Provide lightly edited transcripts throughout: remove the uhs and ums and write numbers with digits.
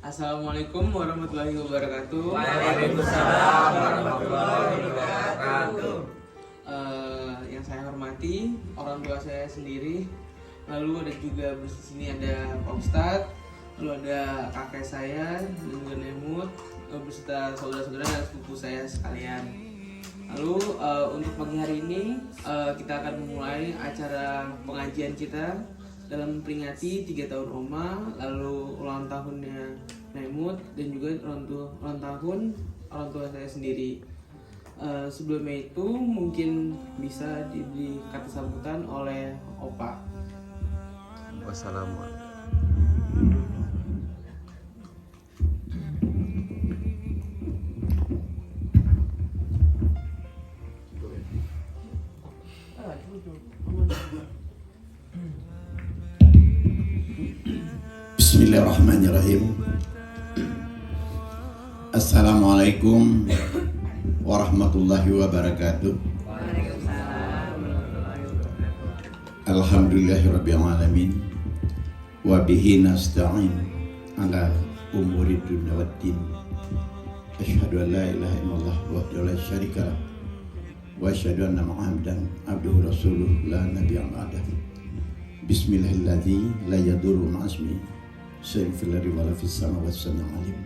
Assalamualaikum warahmatullahi wabarakatuh. Waalaikumsalam warahmatullahi wabarakatuh. Yang saya hormati orang tua saya sendiri, lalu ada juga di sini ada Pak Ustadz, lalu ada kakek saya dan juga Nemut, beserta saudara-saudara dan sepupu saya sekalian. Lalu untuk pagi hari ini kita akan memulai acara pengajian kita dalam memperingati 3 tahun Oma, lalu ulang tahunnya Nemut dan juga ulang tahun orang tua saya sendiri. Sebelumnya itu mungkin bisa diberi kata sambutan oleh Opa. Wassalamualaikum. Bismillahirrahmanirrahim. Assalamualaikum warahmatullahi wabarakatuh. Alhamdulillahirabbil alamin wa bihi nasta'in ala umuri dunya waddin. Asyhadu an la ilaha illallah wahdahu la syarika lah wa asyhadu anna Muhammadan abduhu rasuluh la nabiyya ba'dahu. Bismillahirrahmanirrahim. La yadurru ma'asmi syai'un fil ardi wa la fis samawati was-sami'ul 'alim.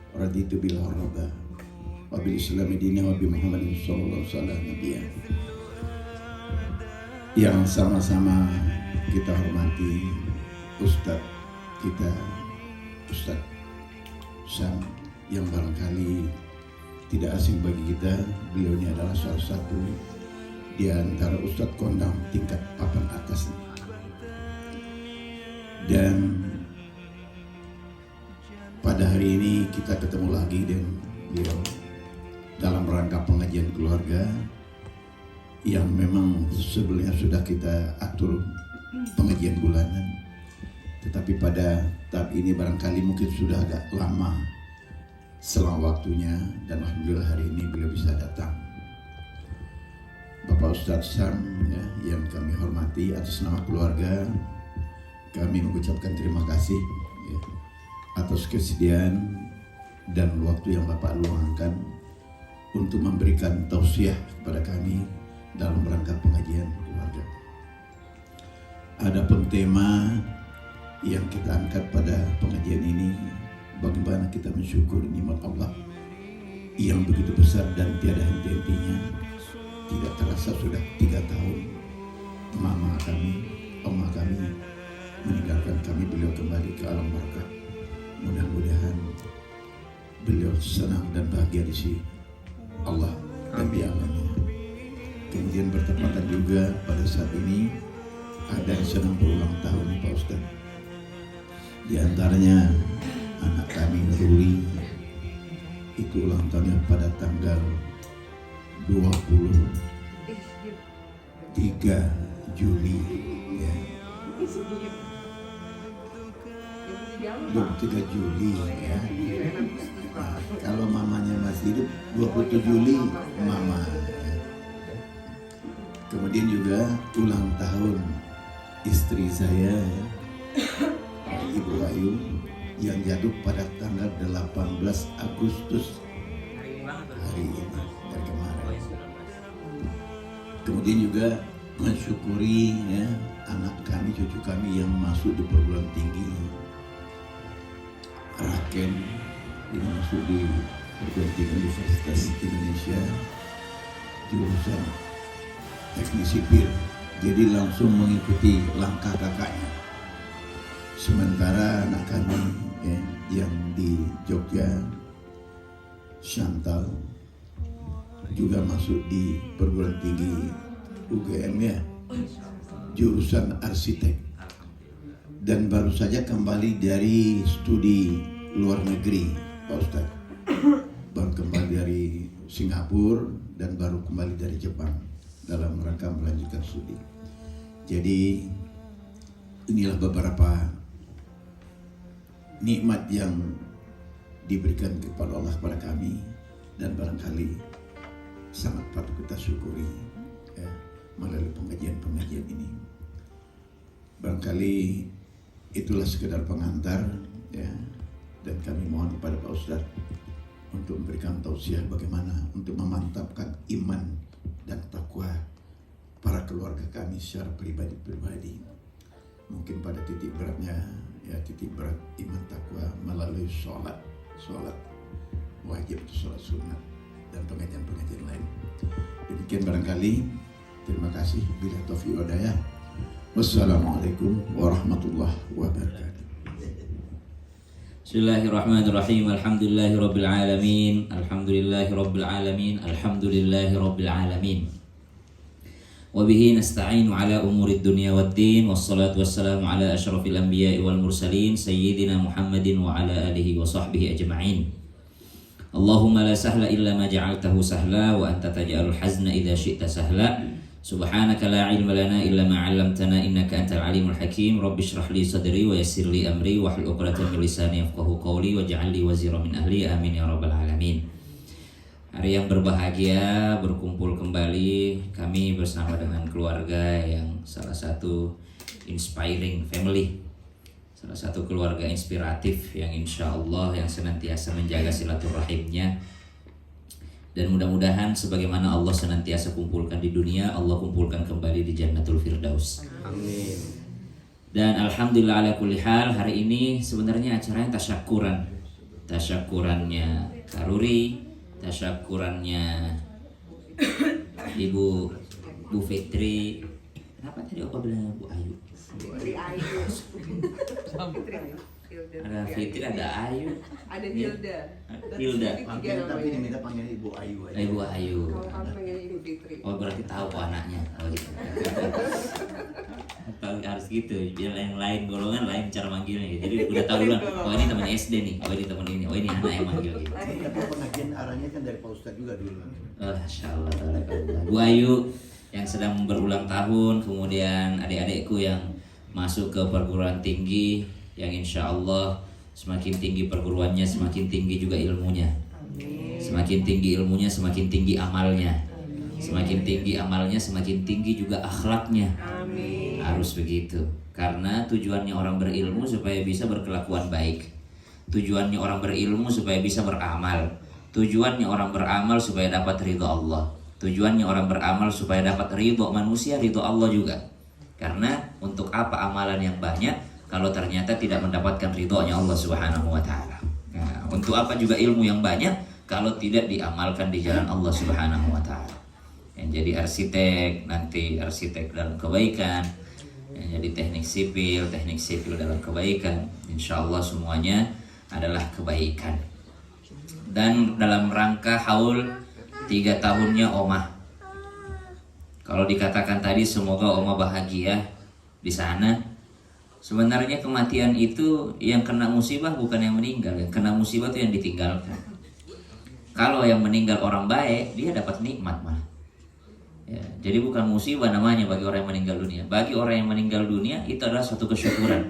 Raditu bil rabba wa bil islami dinan wa bi Muhammadin sallallahu alaihi wasallam nabiyya. Yang sama-sama kita hormati Ustadz kita, Ustadz Sam, yang barangkali tidak asing bagi kita. Beliau ini adalah salah satu di antara Ustadz kondang tingkat papan atas. Dan pada hari ini kita ketemu lagi dengan beliau dalam rangka pengajian keluarga yang memang sebelumnya sudah kita atur pengajian bulanan, tetapi pada tahap ini barangkali mungkin sudah agak lama selang waktunya, dan alhamdulillah hari ini beliau bisa datang. Bapak Ustadz Sam ya, yang kami hormati, atas nama keluarga kami mengucapkan terima kasih ya, atas kesediaan dan waktu yang Bapak luangkan untuk memberikan tausiah kepada kami dalam rangka pengajian keluarga. Adapun tema yang kita angkat pada pengajian ini, bagaimana kita mensyukur nikmat Allah yang begitu besar dan tiada henti-hentinya. Tidak terasa sudah 3 tahun mama kami, oma kami meninggalkan kami, beliau kembali ke alam barzakh. Mudah-mudahan beliau senang dan bahagia di sisi Allah dan di alamnya. Kemudian bertepatan juga pada saat ini ada yang sedang berulang tahun Pak Ustaz. Di antaranya anak kami Ruli, itu ulang tahunnya pada tanggal 23 Juli ya. 23 Juli ya. Nah, kalau mamanya masih hidup 27 Juli mama. Kemudian juga ulang tahun istri saya ya, Ibu Ayu, yang jatuh pada tanggal 18 Agustus hari ini dari kemarin. Kemudian juga mensyukuri ya, anak kami, cucu kami yang masuk di perguruan tinggi. Raken ini masuk di perguruan tinggi Universitas Indonesia jurusan teknik sipil, jadi langsung mengikuti langkah kakaknya. Sementara anak kami ya, yang di Jogja, Chantal, juga masuk di perguruan tinggi UGM ya, jurusan arsitek, dan baru saja kembali dari studi luar negeri Pak Ustadz. Baru kembali dari Singapura dan baru kembali dari Jepang dalam rangka melanjutkan studi. Jadi inilah beberapa nikmat yang diberikan kepada Allah kepada kami, dan barangkali sangat patut kita syukuri ya, melalui pengajian-pengajian ini. Barangkali itulah sekedar pengantar ya, dan kami mohon kepada Pak Ustadz untuk memberikan tausiah bagaimana untuk memantapkan iman dan takwa para keluarga kami secara pribadi-pribadi. Mungkin pada titik beratnya, ya titik berat iman takwa melalui sholat wajib, sholat sunat dan pengajian-pengajian lain. Demikian barangkali. Terima kasih. Bila taufiq wa hidayah. Wassalamualaikum warahmatullahi wabarakatuh. Bismillahirrahmanirrahim. Alhamdulillahirabbil alamin. Alhamdulillahirabbil alamin. Alhamdulillahirabbil alamin. Wa bihi nasta'inu ala umurid dunya waddin. Wassalatu wassalamu ala asyrafil anbiya'i wal mursalin sayyidina Muhammadin wa ala alihi wa sahbihi ajma'in. Allahumma la sahla illa ma ja'altahu sahla wa anta taj'alul hazna idza syi'ta sahla. Subhanaka la ilma lana illa ma 'allamtana innaka antal alimul hakim. Rabbi shrah li sadri wa yassir li amri wahlul 'uqdatam min lisani yafqahu qawli waj'al li waziran min ahli. Amin ya rabbal alamin. Hari yang berbahagia, berkumpul kembali kami bersama dengan keluarga yang salah satu inspiring family, salah satu keluarga inspiratif yang insya Allah yang senantiasa menjaga silaturahimnya. Dan mudah-mudahan sebagaimana Allah senantiasa kumpulkan di dunia, Allah kumpulkan kembali di Jannatul Firdaus. Amin. Dan alhamdulillah ala kulli hal, hari ini sebenarnya acaranya tasyakuran. Tasyakurannya Karuri, tasyakurannya Ibu Fitri. Kenapa tadi Opa bilang Bu Ayu? Fitri Ayu. Fitri Ayu. Ada Fitri, ada Ayu, Ada Hilda. Hilda. Panggil tapi diminta panggil Ibu Ayu aja. Ibu Ayu. Kalau kamu pengen Ibu Fitri. Oh berarti tahu kok anaknya. Oh gitu. Harus gitu. Biar yang lain golongan lain cara manggilnya. Jadi udah tahu duluan. Oh ini teman SD nih. Oh ini teman ini. Oh ini anak yang manggil gitu. Tapi pengajian arahnya kan dari Pak Ustadz juga dulu. Masya Allah. Bu Ayu yang sedang berulang tahun, kemudian adik-adikku yang masuk ke perguruan tinggi, yang insya Allah semakin tinggi perguruannya, semakin tinggi juga ilmunya. Semakin tinggi ilmunya, semakin tinggi amalnya. Semakin tinggi amalnya, semakin tinggi juga akhlaknya. Harus begitu. Karena tujuannya orang berilmu supaya bisa berkelakuan baik. Tujuannya orang berilmu supaya bisa beramal. Tujuannya orang beramal supaya dapat ridho Allah. Tujuannya orang beramal supaya dapat ridho manusia, ridho Allah juga. Karena untuk apa amalan yang banyak kalau ternyata tidak mendapatkan ridhonya Allah Subhanahu wa taala. Nah, untuk apa juga ilmu yang banyak kalau tidak diamalkan di jalan Allah Subhanahu wa taala. Yang jadi arsitek nanti arsitek dalam kebaikan, yang jadi teknik sipil dalam kebaikan. Insya Allah semuanya adalah kebaikan. Dan dalam rangka haul 3 tahunnya Omah. Kalau dikatakan tadi semoga Oma bahagia di sana. Sebenarnya kematian itu yang kena musibah bukan yang meninggal, yang kena musibah itu yang ditinggalkan. Kalau yang meninggal orang baik, dia dapat nikmat malah. Ya, jadi bukan musibah namanya bagi orang yang meninggal dunia. Bagi orang yang meninggal dunia itu adalah suatu kesyukuran.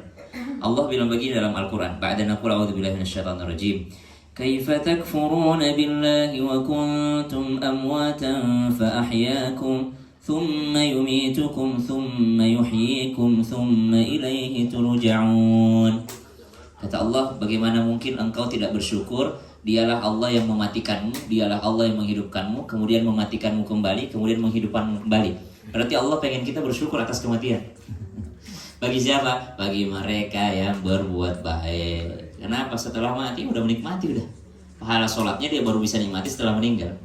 Allah bilang begini dalam Al-Quran. Ba'da naqul a'udzubillahi minasyaitonir rajim. Kaifa takfuruna billahi wa kuntum amwatan fa ahyaakum thumma yumitukum thumma yuhyikum thumma ilaihi turja'un. Kata Allah, bagaimana mungkin engkau tidak bersyukur? Dialah Allah yang mematikanmu, dialah Allah yang menghidupkanmu, kemudian mematikanmu kembali, kemudian menghidupkanmu kembali. Berarti Allah pengen kita bersyukur atas kematian. Bagi siapa? Bagi mereka yang berbuat baik. Kenapa? Setelah mati udah menikmati udah. Pahala sholatnya dia baru bisa nikmati setelah meninggal.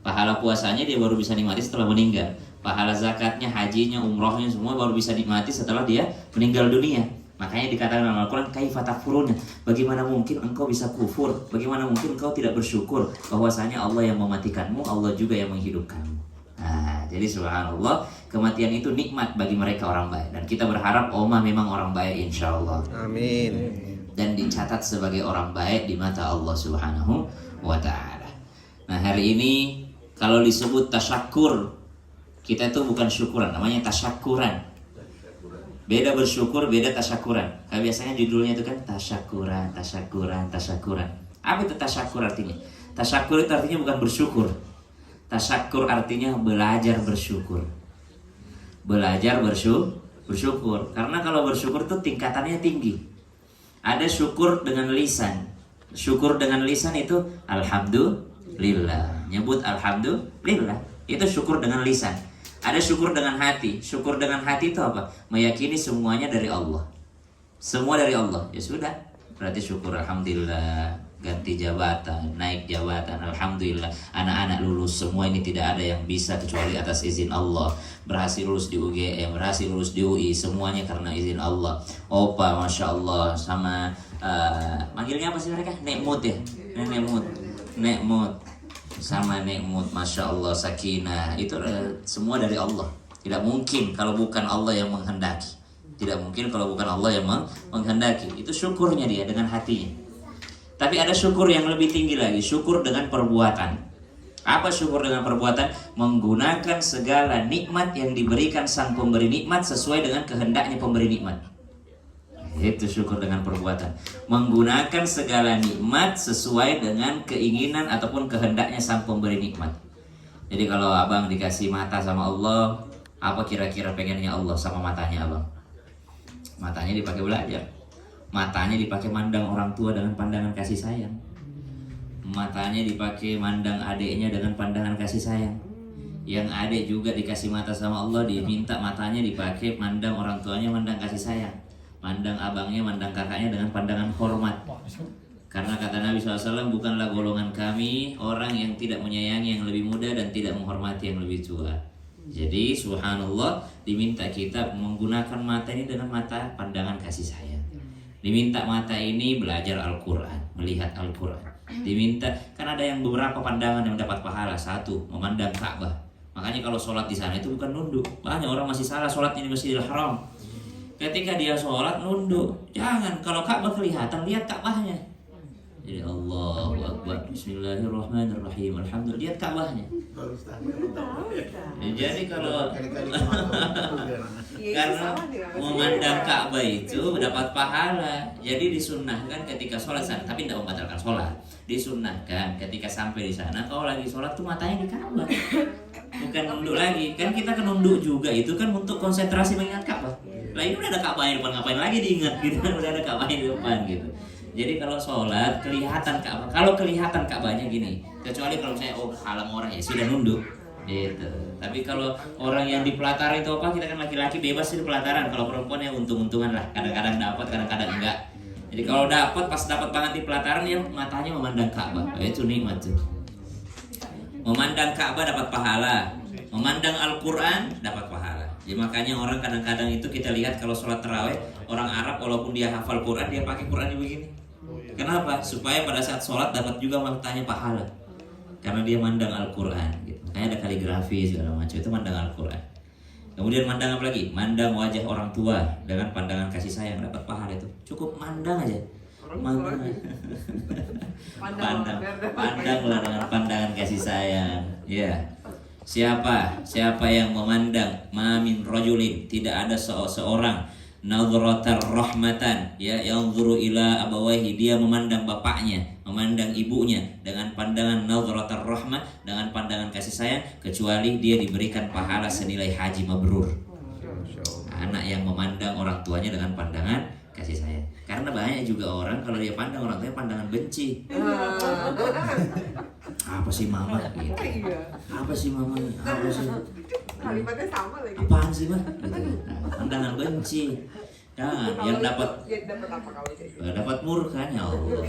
Pahala puasanya dia baru bisa nikmati setelah meninggal. Pahala zakatnya, hajinya, umrohnya semua baru bisa nikmati setelah dia meninggal dunia. Makanya dikatakan dalam Al-Quran, kaifa takfurun, bagaimana mungkin engkau bisa kufur, bagaimana mungkin engkau tidak bersyukur bahwasanya Allah yang mematikanmu, Allah juga yang menghidupkanmu. Nah, jadi subhanallah, kematian itu nikmat bagi mereka orang baik. Dan kita berharap Oma memang orang baik insya Allah. Amin. Dan dicatat sebagai orang baik di mata Allah Subhanahu wa ta'ala. Nah, hari ini kalau disebut tasyakur, kita itu bukan syukuran, namanya tasyakuran. Beda bersyukur, beda tasyakuran. Kayak biasanya judulnya itu kan tasyakuran. Apa itu tasyakur artinya? Tasyakur itu artinya bukan bersyukur. Tasyakur artinya belajar bersyukur. Belajar bersyukur. Karena kalau bersyukur itu tingkatannya tinggi. Ada syukur dengan lisan, Syukur dengan lisan itu alhamdulillah. Nyebut alhamdulillah. Itu syukur dengan lisan. Ada syukur dengan hati. Syukur dengan hati itu apa? Meyakini semuanya dari Allah. Semua dari Allah. Ya sudah. Berarti syukur alhamdulillah. Ganti jabatan, naik jabatan, alhamdulillah. Anak-anak lulus, semua ini tidak ada yang bisa kecuali atas izin Allah. Berhasil lulus di UGM, berhasil lulus di UI, semuanya karena izin Allah. Opa, masya Allah, sama manggilnya apa sih mereka? Nekmut ya, Nekmut, sama Nekmut, masya Allah, Sakinah. Itu semua dari Allah. Tidak mungkin kalau bukan Allah yang menghendaki. Tidak mungkin kalau bukan Allah yang menghendaki. Itu syukurnya dia dengan hatinya. Tapi ada syukur yang lebih tinggi lagi, syukur dengan perbuatan. Apa syukur dengan perbuatan? Menggunakan segala nikmat yang diberikan sang pemberi nikmat sesuai dengan kehendaknya pemberi nikmat. Itu syukur dengan perbuatan. Menggunakan segala nikmat sesuai dengan keinginan ataupun kehendaknya sang pemberi nikmat. Jadi kalau abang dikasih mata sama Allah, apa kira-kira pengennya Allah sama matanya abang? Matanya dipakai belajar. Matanya dipakai mandang orang tua dengan pandangan kasih sayang. Matanya dipakai mandang adiknya dengan pandangan kasih sayang. Yang adik juga dikasih mata sama Allah, diminta matanya dipakai mandang orang tuanya, mandang kasih sayang. Mandang abangnya, mandang kakaknya dengan pandangan hormat. Karena kata Nabi SAW, bukanlah golongan kami orang yang tidak menyayangi yang lebih muda dan tidak menghormati yang lebih tua. Jadi subhanallah, diminta kita menggunakan mata ini dengan mata pandangan kasih sayang. Diminta mata ini belajar Al-Quran, melihat Al-Quran. Diminta, kan ada yang beberapa pandangan yang dapat pahala. Satu, memandang Ka'bah. Makanya kalau sholat di sana itu bukan nunduk. Banyak orang masih salah sholat ini Masjidil Haram. Ketika dia sholat nunduk. Jangan, kalau Ka'bah kelihatan, lihat Ka'bahnya. Jadi Allahu Akbar, Bismillahirrahmanirrahim, alhamdulillah, lihat Ka'bahnya. Jadi kalau karena memandang Ka'bah itu dapat pahala. Jadi disunnahkan ketika sholat sana, tapi tidak membatalkan sholat. Disunnahkan ketika sampai di sana, kalau lagi sholat tuh matanya di Ka'bah, bukan nunduk lagi. Kan kita kan nunduk juga itu kan untuk konsentrasi mengingat Ka'bah. Lah ini udah ada Ka'bah di depan, ngapain lagi diingat gitu kan, udah ada Ka'bah di depan gitu. Jadi kalau sholat kelihatan Ka'bah. Kalau kelihatan Ka'bahnya gini, kecuali kalau misalnya halang orang ya sudah nunduk. Gitu. Tapi kalau orang yang di pelataran itu apa, kita kan laki-laki bebas di pelataran. Kalau perempuan ya untung-untungan lah. Kadang-kadang dapat, kadang-kadang enggak. Jadi kalau dapat, pas dapat banget di pelataran ya matanya memandang Ka'bah. Itu nikmat tuh. Memandang Ka'bah dapat pahala. Memandang Al-Quran dapat pahala. Jadi makanya orang kadang-kadang itu kita lihat kalau sholat tarawih, orang Arab walaupun dia hafal Quran, dia pakai Qurannya begini. Kenapa? Supaya pada saat sholat dapat juga matanya pahala. Karena dia mandang Al-Quran gitu. Makanya ada kaligrafi segala macam, itu mandang Al-Quran. Kemudian mandang apa lagi? Mandang wajah orang tua dengan pandangan kasih sayang, dapat pahala itu. Cukup mandang aja. Pandanglah dengan pandangan kasih sayang. Ya. Siapa yang memandang mamin rajulin, tidak ada seorang nadhratar rahmatan ya yanzuru ila abawaihi, dia memandang bapaknya, memandang ibunya dengan pandangan nadhratar rahmah, dengan pandangan kasih sayang, kecuali dia diberikan pahala senilai haji mabrur. Anak yang memandang orang tuanya dengan pandangan kasih sayang. Karena banyak juga orang kalau dia pandang orang tuanya pandangan benci. Apa sih mama gitu. Apa sih mama? Apa sih? Kalimatnya sama lagi. Apaan sih mah? Gitu. Pandangan benci. Jangan, yang dapat apa kalau gitu? dapat murka ya Allah.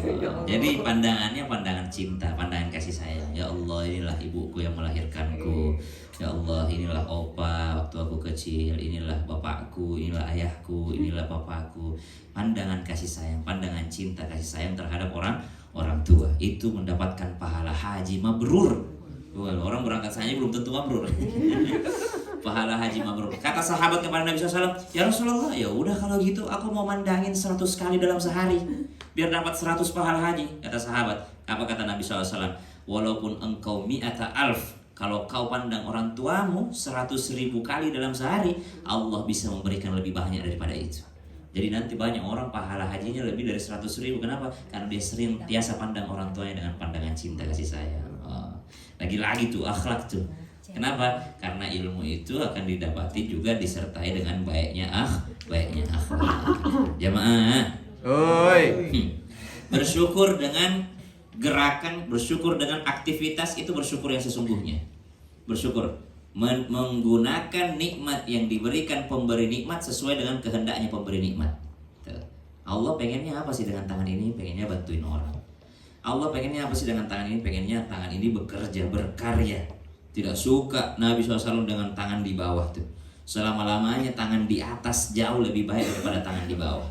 Jadi pandangannya pandangan cinta, pandangan kasih sayang. Ya Allah, inilah ibuku yang melahirkanku. Ya Allah, inilah opa waktu aku kecil. Inilah bapakku, inilah ayahku, inilah papaku. Pandangan kasih sayang, pandangan cinta kasih sayang terhadap orang tua itu mendapatkan pahala haji mabrur. Orang berangkat saja belum tentu mabrur. Pahala haji mabrur. Kata sahabat kepada Nabi SAW, ya Rasulullah, ya udah kalau gitu aku mau mandangin 100 kali dalam sehari biar dapat 100 pahala haji. Kata sahabat, apa kata Nabi SAW? Walaupun engkau mi'ata alf, kalau kau pandang orang tuamu 100.000 kali dalam sehari, Allah bisa memberikan lebih banyak daripada itu. Jadi nanti banyak orang pahala hajinya lebih dari 100.000. Kenapa? Karena dia sering biasa pandang orang tuanya dengan pandangan cinta kasih sayang. Lagi-lagi tuh akhlak tuh. Kenapa? Karena ilmu itu akan didapati juga disertai dengan baiknya akhlak. Jamaah. Oi. Bersyukur dengan gerakan, bersyukur dengan aktivitas, itu bersyukur yang sesungguhnya. Bersyukur menggunakan nikmat yang diberikan pemberi nikmat sesuai dengan kehendaknya pemberi nikmat. Tuh. Allah pengennya apa sih dengan tangan ini? Pengennya bantuin orang. Allah pengennya apa sih dengan tangan ini? Pengennya tangan ini bekerja, berkarya. Tidak suka Nabi SAW dengan tangan di bawah tuh. Selama-lamanya tangan di atas jauh lebih baik daripada tangan di bawah.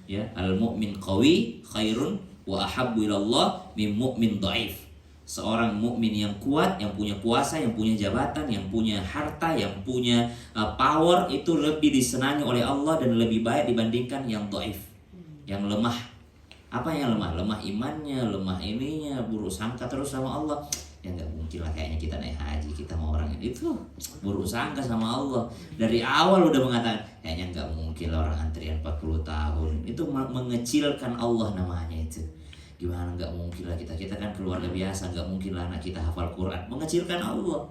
Ya, al-mu'min qawi khairun wa ahabbu ilallah min mu'min dhaif. Seorang mukmin yang kuat, yang punya kuasa, yang punya jabatan, yang punya harta, yang punya power, itu lebih disenangi oleh Allah dan lebih baik dibandingkan yang dhaif, yang lemah. Apa yang lemah? Lemah imannya, lemah ininya, buruk sangka terus sama Allah. Ya nggak mungkin lah kayaknya kita naik haji, kita mau orang itu buruk sangka sama Allah. Dari awal udah mengatakan kayaknya nggak mungkin lah orang antrian 40 tahun. Itu mengecilkan Allah namanya itu. Gimana nggak mungkin lah kita kan keluarga biasa, nggak mungkin lah anak kita hafal Quran. Mengecilkan Allah.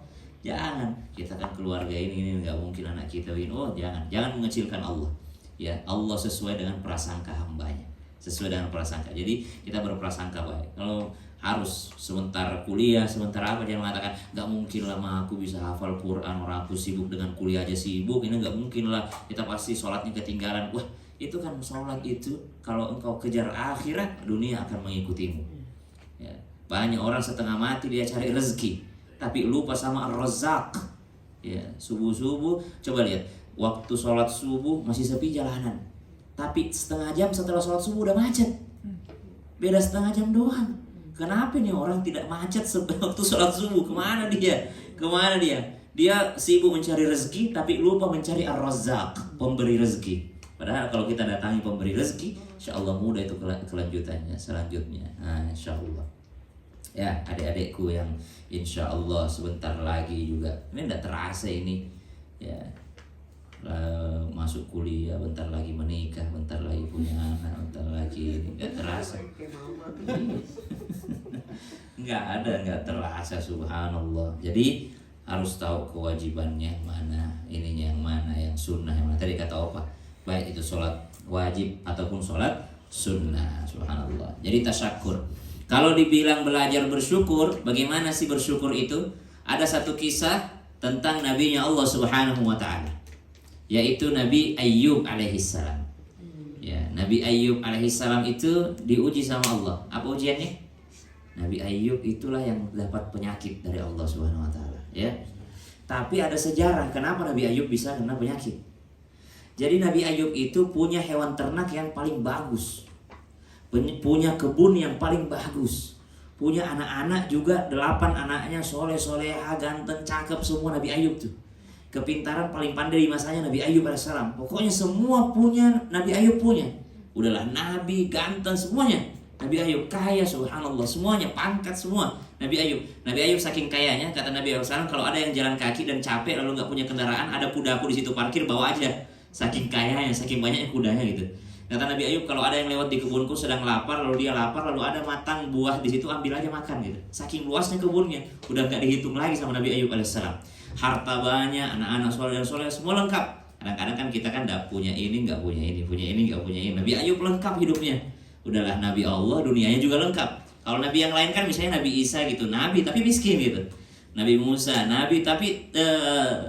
Jangan, kita kan keluarga ini nggak mungkin anak kita ini. Oh jangan mengecilkan Allah. Ya, Allah sesuai dengan prasangka hambanya, sesuai dengan prasangka. Jadi kita berprasangka baik. Kalau harus sebentar kuliah, sebentar apa, jangan mengatakan nggak mungkin lah mah aku bisa hafal Quran, orang aku sibuk dengan kuliah aja sibuk, ini nggak mungkin lah, kita pasti sholatnya ketinggalan. Wah, itu kan sholat itu kalau engkau kejar akhirat, dunia akan mengikutimu. Ya, banyak orang setengah mati dia cari rezeki tapi lupa sama Ar-Razzaq. Ya, subuh coba lihat, waktu sholat subuh masih sepi jalanan, tapi setengah jam setelah sholat subuh udah macet. Beda setengah jam doang. Kenapa nih orang tidak macet waktu sholat subuh? Kemana dia? Dia sibuk mencari rezeki tapi lupa mencari Ar-Razzaq, pemberi rezeki. Padahal kalau kita datangi pemberi rezeki, insya Allah mudah itu kelanjutannya selanjutnya. Nah, insya Allah. Ya, adik-adikku yang insya Allah sebentar lagi juga, ini tidak terasa ini. Ya, masuk kuliah, bentar lagi menikah, bentar lagi punya anak, bentar lagi ini nggak terasa. nggak terasa, subhanallah. Jadi harus tahu kewajibannya mana, ininya yang mana, yang sunnah yang mana. Tadi kata apa? Baik itu sholat wajib ataupun sholat sunnah, subhanallah. Jadi tasyakur. Kalau dibilang belajar bersyukur, bagaimana sih bersyukur itu? Ada satu kisah tentang nabinya Allah subhanahu wa ta'ala, yaitu Nabi Ayyub alaihissalam. Ya, Nabi Ayyub alaihissalam itu diuji sama Allah. Apa ujiannya? Nabi Ayyub itulah yang dapat penyakit dari Allah Subhanahu wa taala, ya. Tapi ada sejarah kenapa Nabi Ayyub bisa kena penyakit. Jadi Nabi Ayyub itu punya hewan ternak yang paling bagus. Punya kebun yang paling bagus. Punya anak-anak juga, 8 anaknya soleh-soleha, ganteng, cakep semua Nabi Ayyub tuh. Kepintaran paling pandai di masanya Nabi Ayyub alaihissalam. Pokoknya semua punya, Nabi Ayyub punya. Udahlah nabi, ganteng semuanya. Nabi Ayyub kaya, subhanallah, semuanya pangkat semua. Nabi Ayyub saking kayanya, kata Nabi Ayyub alaihissalam, kalau ada yang jalan kaki dan capek lalu nggak punya kendaraan, ada kudaku di situ parkir, bawa aja. Saking kayanya, saking banyaknya kudanya gitu. Kata Nabi Ayyub, kalau ada yang lewat di kebunku sedang lapar, lalu dia lapar, lalu ada matang buah di situ, ambil aja makan gitu. Saking luasnya kebunnya, udah nggak dihitung lagi sama Nabi Ayyub alaihissalam. Harta banyak, anak-anak soleh semua lengkap. Kadang-kadang kan kita kan nggak punya ini, nggak punya ini, punya ini, nggak punya ini. Nabi Ayyub lengkap hidupnya. Udahlah Nabi Allah, dunianya juga lengkap. Kalau Nabi yang lain kan misalnya Nabi Isa gitu, Nabi tapi miskin gitu. Nabi Musa, Nabi tapi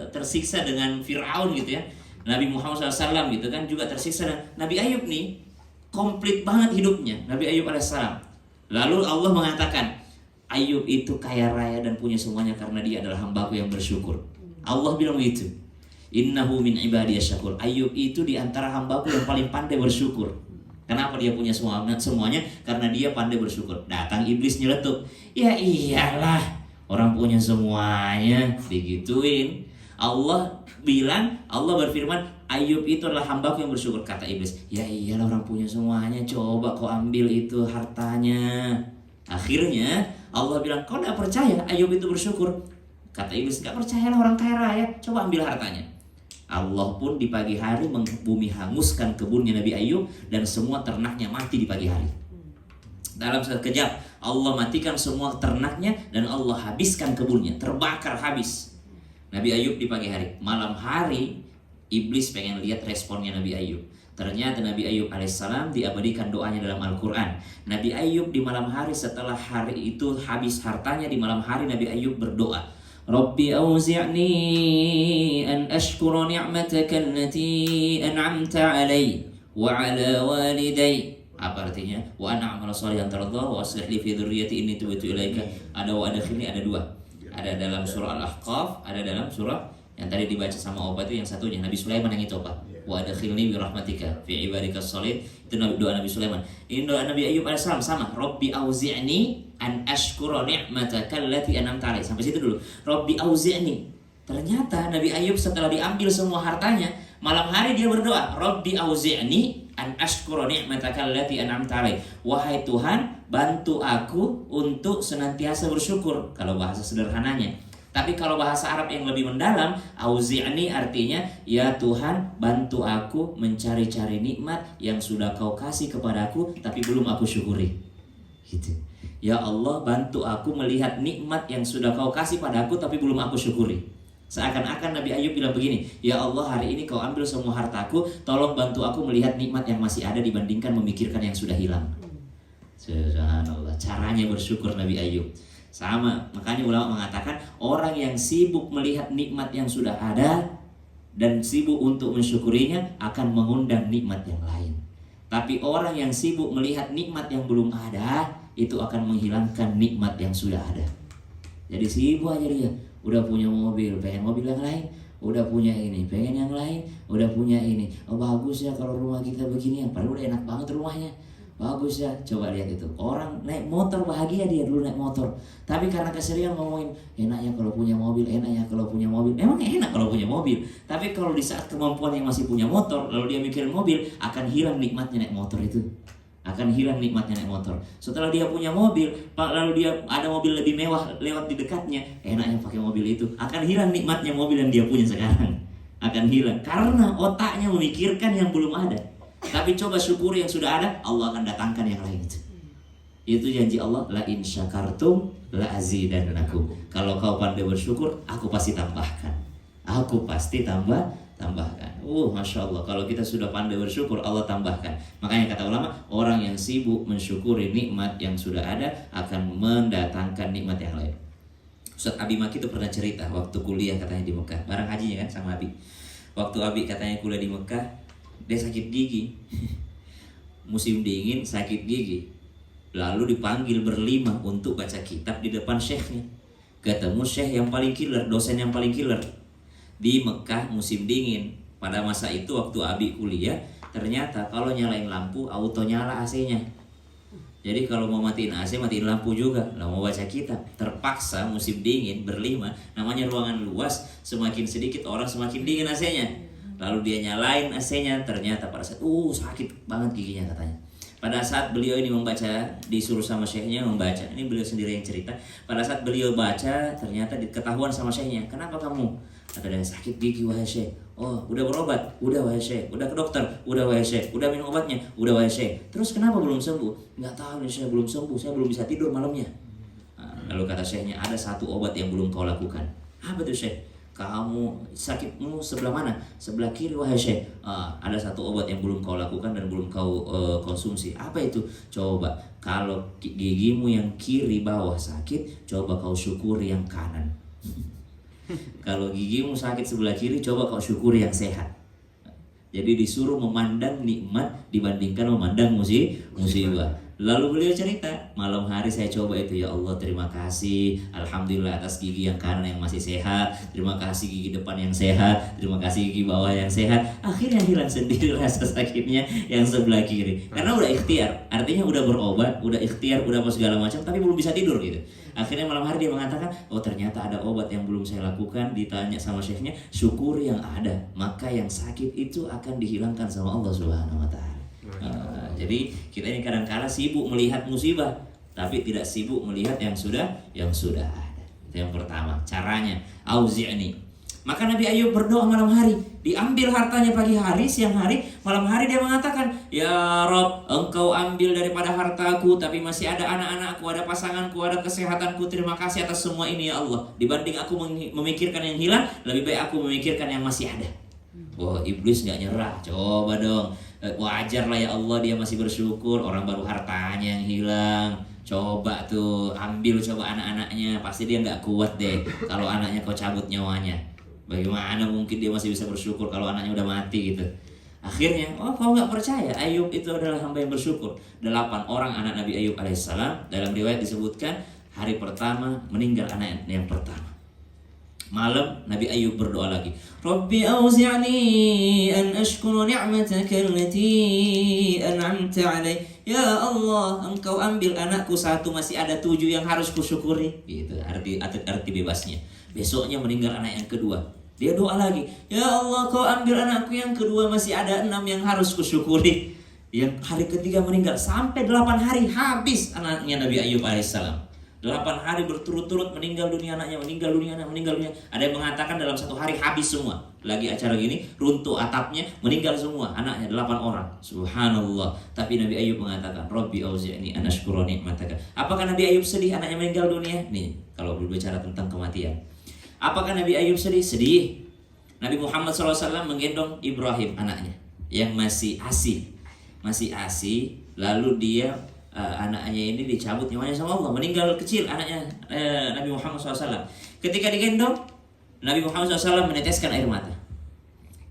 tersiksa dengan Fir'aun gitu ya. Nabi Muhammad SAW gitu kan juga tersiksa. Nabi Ayyub nih komplit banget hidupnya, Nabi Ayyub alaihissalam. Lalu Allah mengatakan, Ayyub itu kaya raya dan punya semuanya karena dia adalah hambaku yang bersyukur. Allah bilang begitu. Innahu min ibadiyas syakur. Ayyub itu di antara hambaku yang paling pandai bersyukur. Kenapa dia punya semuanya? Karena dia pandai bersyukur. Datang iblis nyeletuk. Ya iyalah, orang punya semuanya, digituin. Allah berfirman, Ayyub itu adalah hambaku yang bersyukur. Kata iblis, ya iyalah orang punya semuanya, coba kau ambil itu hartanya. Akhirnya Allah bilang, kau tidak percaya Ayyub itu bersyukur? Kata iblis, gak percayalah orang kaya raya, coba ambil hartanya. Allah pun di pagi hari bumi hanguskan kebunnya Nabi Ayyub dan semua ternaknya mati di pagi hari. Dalam sekejap Allah matikan semua ternaknya dan Allah habiskan kebunnya, terbakar habis. Nabi Ayyub di pagi hari. Malam hari iblis pengen lihat responnya Nabi Ayyub. Ternyata Nabi Ayub alaihissalam diabadikan doanya dalam Al-Quran. Nabi Ayub di malam hari setelah hari itu habis hartanya, di malam hari Nabi Ayub berdoa, Rabbi auzi'ni an ashkura ni'mataka allati an'amta alai wa ala walidai. Apa artinya? Wa ana a'malu shalihan tardha wa aslih li fi dzurriyyati inni tubtu ilaika. Ada wa adkhilni, ada dua. Ada dalam surah Al-Ahqaf, ada dalam surah yang tadi dibaca sama Opa itu yang satunya. Nabi Sulaiman yang itu Opa. Wa adkhilni bi rahmatika fi ibadikas shalihin. Itu doa Nabi Sulaiman. Ini doa Nabi Ayub alaihissalam sama. Rabbi auzi'ni an ashkura ni'mataka allati an'amta alai. Sampai situ dulu. Rabbi auzi'ni. Ternyata Nabi Ayub setelah diambil semua hartanya, malam hari dia berdoa, Rabbi auzi'ni an ashkura ni'mataka allati an'amta alai. Wahai Tuhan, bantu aku untuk senantiasa bersyukur. Kalau bahasa sederhananya. Tapi kalau bahasa Arab yang lebih mendalam, auzi'ni artinya, ya Tuhan, bantu aku mencari-cari nikmat yang sudah Kau kasih kepadaku tapi belum aku syukuri. Gitu. Ya Allah, bantu aku melihat nikmat yang sudah Kau kasih padaku tapi belum aku syukuri. Seakan-akan Nabi Ayub bilang begini, ya Allah, hari ini Kau ambil semua hartaku, tolong bantu aku melihat nikmat yang masih ada dibandingkan memikirkan yang sudah hilang. Subhanallah, caranya bersyukur Nabi Ayub. Sama, makanya ulama mengatakan orang yang sibuk melihat nikmat yang sudah ada dan sibuk untuk mensyukurinya akan mengundang nikmat yang lain. Tapi orang yang sibuk melihat nikmat yang belum ada, itu akan menghilangkan nikmat yang sudah ada. Jadi sibuk aja dia, udah punya mobil, pengen mobil yang lain, udah punya ini, pengen yang lain, udah punya ini. Oh bagus ya kalau rumah kita begini, padahal udah enak banget rumahnya. Bagus ya, coba lihat itu. Orang naik motor bahagia dia dulu naik motor. Tapi karena keseringan ngomongin enaknya kalau punya mobil, enaknya kalau punya mobil. Emang enak kalau punya mobil. Tapi kalau di saat kemampuan yang masih punya motor, lalu dia mikirin mobil, akan hilang nikmatnya naik motor itu. Akan hilang nikmatnya naik motor. Setelah dia punya mobil, lalu dia ada mobil lebih mewah lewat di dekatnya, enaknya pakai mobil itu. Akan hilang nikmatnya mobil yang dia punya sekarang. Akan hilang karena otaknya memikirkan yang belum ada. Tapi coba syukuri yang sudah ada, Allah akan datangkan yang lain itu. Itu janji Allah, la in syakartum la azidannakum. Kalau kau pandai bersyukur, aku pasti tambahkan. Aku pasti tambahkan. Masya Allah, kalau kita sudah pandai bersyukur, Allah tambahkan. Makanya kata ulama, orang yang sibuk mensyukuri nikmat yang sudah ada akan mendatangkan nikmat yang lain. Ustaz Abi Maki itu pernah cerita waktu kuliah katanya di Mekah, bareng hajinya kan sama Abi. Waktu Abi katanya kuliah di Mekah, dia sakit gigi. Musim dingin sakit gigi. Lalu dipanggil berlima untuk baca kitab di depan syekhnya. Ketemu syekh yang paling killer, dosen yang paling killer. Di Mekah musim dingin. Pada masa itu waktu Abi kuliah, ternyata kalau nyalain lampu auto nyala AC-nya. Jadi kalau mau matiin AC, matiin lampu juga. Lah mau baca kitab, terpaksa musim dingin berlima. Namanya ruangan luas, semakin sedikit orang semakin dingin AC-nya. Lalu dia nyalain AC-nya, ternyata pada saat sakit banget giginya katanya. Pada saat beliau ini membaca, disuruh sama syekhnya membaca. Ini beliau sendiri yang cerita. Pada saat beliau baca, ternyata diketahuan sama syekhnya. Kenapa kamu? Kata dia, sakit gigi wahai syekh. Oh, udah berobat? Udah wahai syekh. Udah ke dokter? Udah wahai syekh. Udah minum obatnya? Udah wahai syekh. Terus kenapa belum sembuh? Nggak tahu nih, saya belum sembuh. Saya belum bisa tidur malamnya. Lalu kata syekhnya, ada satu obat yang belum kau lakukan. Apa tuh syekh? Kamu sakitmu sebelah mana? Sebelah kiri wahai syekh. Ada satu obat yang belum kau lakukan dan belum kau konsumsi. Apa itu? Coba kalau gigimu yang kiri bawah sakit, coba kau syukuri yang kanan. Kalau gigimu sakit sebelah kiri, coba kau syukuri yang sehat. Jadi disuruh memandang nikmat dibandingkan memandang musibah. Lalu beliau cerita, malam hari saya coba itu, ya Allah terima kasih, alhamdulillah atas gigi yang kanan yang masih sehat, terima kasih gigi depan yang sehat, terima kasih gigi bawah yang sehat. Akhirnya hilang sendiri rasa sakitnya yang sebelah kiri, karena udah ikhtiar, artinya udah berobat, udah ikhtiar, udah apa segala macam, tapi belum bisa tidur gitu. Akhirnya malam hari dia mengatakan, oh ternyata ada obat yang belum saya lakukan. Ditanya sama syekhnya, syukuri yang ada, maka yang sakit itu akan dihilangkan sama Allah Subhanahu wa Ta'ala. Jadi kita ini kadang-kala sibuk melihat musibah, tapi tidak sibuk melihat yang sudah ada. Itu yang pertama, caranya auzi'ni. Maka Nabi Ayub berdoa malam hari, diambil hartanya pagi hari, siang hari, malam hari dia mengatakan, ya Rob, engkau ambil daripada hartaku, tapi masih ada anak-anakku, ada pasanganku, ada kesehatanku. Terima kasih atas semua ini ya Allah. Dibanding aku memikirkan yang hilang, lebih baik aku memikirkan yang masih ada. Wah, iblis gak nyerah. Coba dong, Wajar lah ya Allah dia masih bersyukur, orang baru hartanya yang hilang. Coba tuh ambil coba anak-anaknya, pasti dia nggak kuat deh kalau anaknya kau cabut nyawanya. Bagaimana mungkin dia masih bisa bersyukur kalau anaknya udah mati gitu. Akhirnya, oh kau nggak percaya, Ayub itu adalah hamba yang bersyukur. 8 orang anak Nabi Ayub alaihissalam, dalam riwayat disebutkan hari pertama meninggal anak yang pertama. Malam Nabi Ayub berdoa lagi, Rabbi auzi'ni an ashkura ni'mataka allati an'amta alai. Ya Allah, engkau ambil anakku satu, masih ada 7 yang harus kusyukuri. Gitu arti bebasnya. Besoknya meninggal anak yang kedua. Dia doa lagi, ya Allah kau ambil anakku yang kedua, masih ada 6 yang harus kusyukuri. Yang hari ketiga meninggal, sampai 8 hari habis anaknya Nabi Ayub alaihissalam. 8 hari berturut-turut meninggal dunia anaknya, meninggal dunia. Ada yang mengatakan dalam 1 hari habis semua. Lagi acara gini, runtuh atapnya, meninggal semua anaknya 8 orang. Subhanallah. Tapi Nabi Ayub mengatakan, Rabbi auzi'ni an ashkura ni'mataka. Apakah Nabi Ayub sedih anaknya meninggal dunia? Nih, kalau berbicara tentang kematian. Apakah Nabi Ayub sedih? Sedih. Nabi Muhammad SAW menggendong Ibrahim anaknya yang masih ASI. Lalu dia anaknya ini dicabut nyawanya sama Allah, meninggal kecil anaknya Nabi Muhammad SAW. Ketika digendong, Nabi Muhammad SAW meneteskan air mata.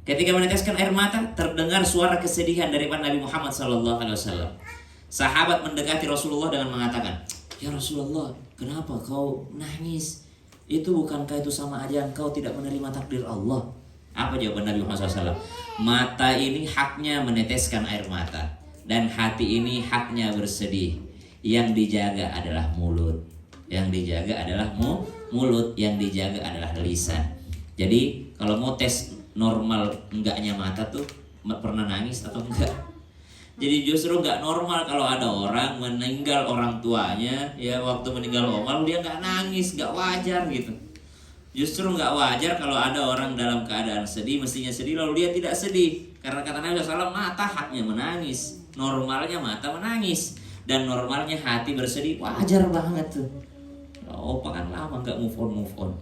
Ketika meneteskan air mata, terdengar suara kesedihan daripada Nabi Muhammad SAW. Sahabat mendekati Rasulullah dengan mengatakan, ya Rasulullah, kenapa kau nangis? Itu bukankah itu sama aja engkau tidak menerima takdir Allah? Apa jawaban Nabi Muhammad SAW? Mata ini haknya meneteskan air mata, dan hati ini haknya bersedih. Yang dijaga adalah mulut. Yang dijaga adalah mulut. Yang dijaga adalah lisan. Jadi kalau mau tes normal enggaknya mata tuh, pernah nangis atau enggak? Jadi justru nggak normal kalau ada orang meninggal orang tuanya, ya waktu meninggal lalu dia nggak nangis, nggak wajar gitu. Justru nggak wajar kalau ada orang dalam keadaan sedih, mestinya sedih lalu dia tidak sedih. Karena kata Nabi SAW, mata haknya menangis, normalnya mata menangis, dan normalnya hati bersedih, wajar banget tuh. Oh, kan lama nggak move on,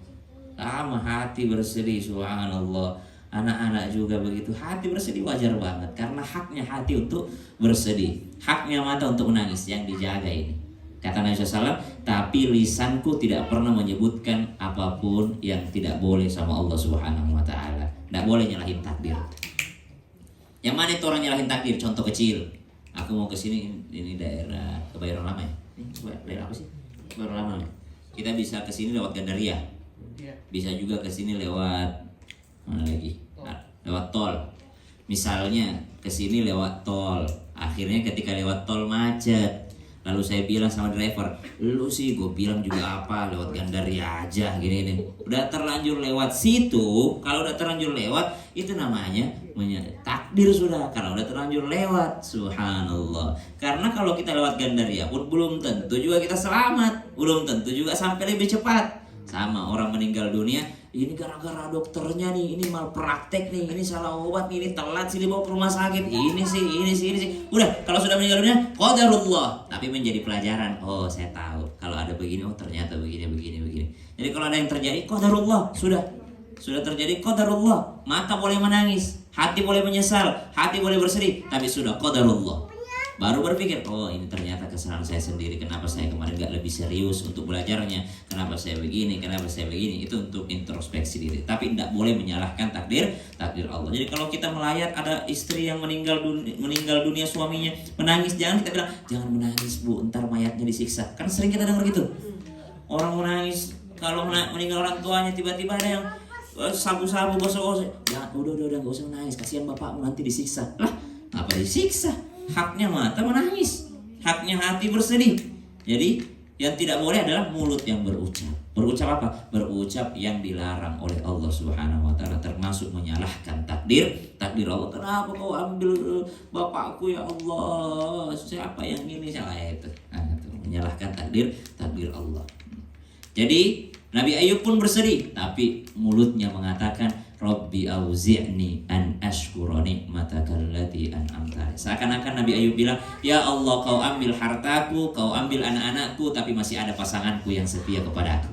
lama hati bersedih, subhanallah. Anak-anak juga begitu, hati bersedih wajar banget, karena haknya hati untuk bersedih, haknya mata untuk menangis, yang dijaga ini. Kata Nabi SAW, tapi lisanku tidak pernah menyebutkan apapun yang tidak boleh sama Allah Subhanahu Wa Taala. Tidak boleh nyalahin takdir. Yang mana itu orang nyalahin takdir? Contoh kecil, aku mau kesini, ini daerah Kebayoran Lama ya. Ini daerah apa sih? Kebayoran Lama. Kita bisa kesini lewat Gandaria, bisa juga kesini lewat mana lagi? Lewat tol. Misalnya kesini lewat tol, akhirnya ketika lewat tol macet. Lalu saya bilang sama driver, lu sih gue bilang juga apa, lewat Gandaria aja gini. Udah terlanjur lewat situ. Kalau udah terlanjur lewat, itu namanya takdir sudah, karena udah terlanjur lewat. Subhanallah. Karena kalau kita lewat Gandaria pun belum tentu juga kita selamat, belum tentu juga sampai lebih cepat. Sama orang meninggal dunia, ini gara-gara dokternya nih, ini malpraktek nih, ini salah obat nih, ini telat sih dibawa ke rumah sakit, ini sih. Udah, kalau sudah meninggal dunia, qadarullah. Tapi menjadi pelajaran, oh saya tahu kalau ada begini, oh ternyata begini. Jadi kalau ada yang terjadi, qadarullah, sudah terjadi qadarullah. Mata boleh menangis, hati boleh menyesal, hati boleh bersedih, tapi sudah qadarullah. Baru berpikir, oh ini ternyata kesalahan saya sendiri. Kenapa saya kemarin gak lebih serius untuk belajarnya? Kenapa saya begini? Itu untuk introspeksi diri. Tapi tidak boleh menyalahkan takdir Allah. Jadi kalau kita melayat ada istri yang meninggal dunia suaminya menangis, jangan kita bilang, jangan menangis bu, ntar mayatnya disiksa. Kan sering kita dengar gitu. Orang menangis kalau meninggal orang tuanya, tiba-tiba ada yang sabu-sabu, gosok-gosok. Jangan, udah gak usah menangis, kasihan bapakmu nanti disiksa. Lah, apa disiksa? Haknya mata menangis, haknya hati bersedih. Jadi yang tidak boleh adalah mulut yang berucap. Berucap apa? Berucap yang dilarang oleh Allah Subhanahu Wa Taala, termasuk menyalahkan takdir Allah. Kenapa kau ambil bapakku ya Allah? Siapa yang ini? Siapa itu? Menyalahkan takdir Allah. Jadi Nabi Ayub pun bersedih, tapi mulutnya mengatakan, Rabbi auzi'ni an ashkura ni'mataka allati an'amta. Seakan-akan Nabi Ayub bilang, ya Allah kau ambil hartaku, kau ambil anak-anakku, tapi masih ada pasanganku yang setia kepada aku.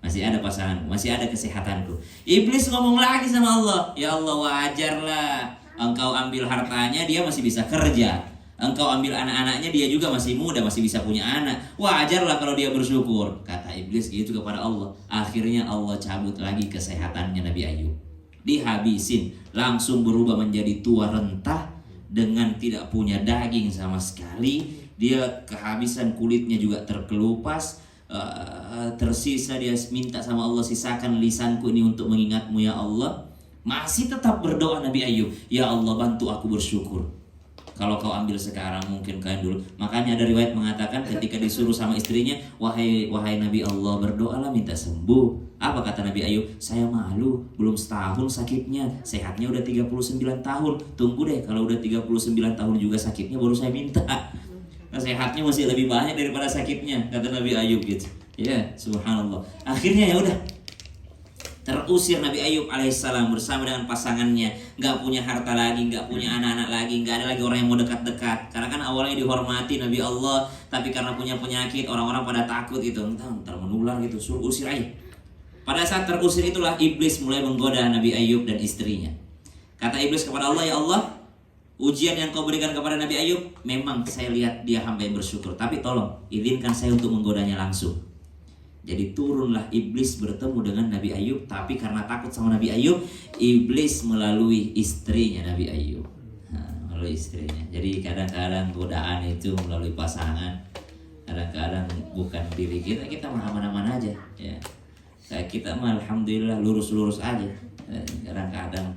Masih ada pasanganku, masih ada kesehatanku. Iblis ngomong lagi sama Allah, ya Allah wajarlah Engkau ambil hartanya, dia masih bisa kerja. Engkau ambil anak-anaknya, dia juga masih muda, masih bisa punya anak. Wajarlah kalau dia bersyukur. Kata iblis gitu kepada Allah. Akhirnya Allah cabut lagi kesehatannya Nabi Ayub. Dihabisin, langsung berubah menjadi tua rentah dengan tidak punya daging sama sekali. Dia kehabisan, kulitnya juga terkelupas. Tersisa, dia minta sama Allah, sisakan lisanku ini untuk mengingatmu ya Allah. Masih tetap berdoa Nabi Ayub, ya Allah bantu aku bersyukur. Kalau kau ambil sekarang mungkin kalian dulu. Makanya ada riwayat mengatakan ketika disuruh sama istrinya, wahai Nabi Allah, berdoalah minta sembuh. Apa kata Nabi Ayub? Saya malu, belum setahun sakitnya, sehatnya udah 39 tahun. Tunggu deh, kalau udah 39 tahun juga sakitnya baru saya minta. Nah, sehatnya masih lebih banyak daripada sakitnya, kata Nabi Ayub gitu. Ya, subhanallah. Akhirnya ya udah, terusir Nabi Ayub alaihissalam bersama dengan pasangannya. Gak punya harta lagi, gak punya anak-anak lagi, gak ada lagi orang yang mau dekat-dekat. Karena kan awalnya dihormati Nabi Allah, tapi karena punya penyakit orang-orang pada takut gitu. Ntar menular gitu, suruh usir aja. Pada saat terusir itulah iblis mulai menggoda Nabi Ayub dan istrinya. Kata iblis kepada Allah, ya Allah, ujian yang kau berikan kepada Nabi Ayub, memang saya lihat dia hamba yang bersyukur, tapi tolong izinkan saya untuk menggodanya langsung. Jadi turunlah iblis bertemu dengan Nabi Ayub, tapi karena takut sama Nabi Ayub, iblis melalui istrinya Nabi Ayub. Melalui istrinya. Jadi kadang-kadang godaan itu melalui pasangan, kadang-kadang bukan diri kita, kita mana-mana aja. Ya. Kita mah alhamdulillah lurus-lurus aja. Kadang-kadang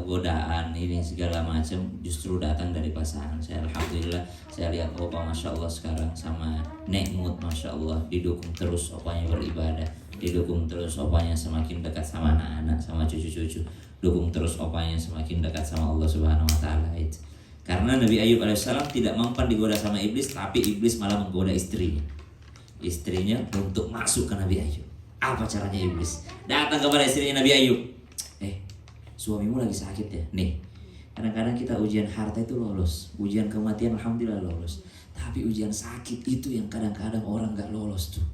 godaan ini segala macam justru datang dari pasangan. Saya alhamdulillah, saya lihat opa masya Allah sekarang sama Nekmut masya Allah didukung terus opanya beribadah, didukung terus opanya semakin dekat sama anak-anak, sama cucu-cucu, dukung terus opanya semakin dekat sama Allah Subhanahu Wa Taala itu. Karena Nabi Ayub alaihissalam tidak mempan digoda sama iblis, tapi iblis malah menggoda istrinya untuk masuk ke Nabi Ayub. Apa caranya iblis? Datang kepada istrinya Nabi Ayub. Suamimu lagi sakit ya. Nih, kadang-kadang kita ujian harta itu lolos, ujian kematian alhamdulillah lolos. Tapi ujian sakit itu yang kadang-kadang orang gak lolos tuh.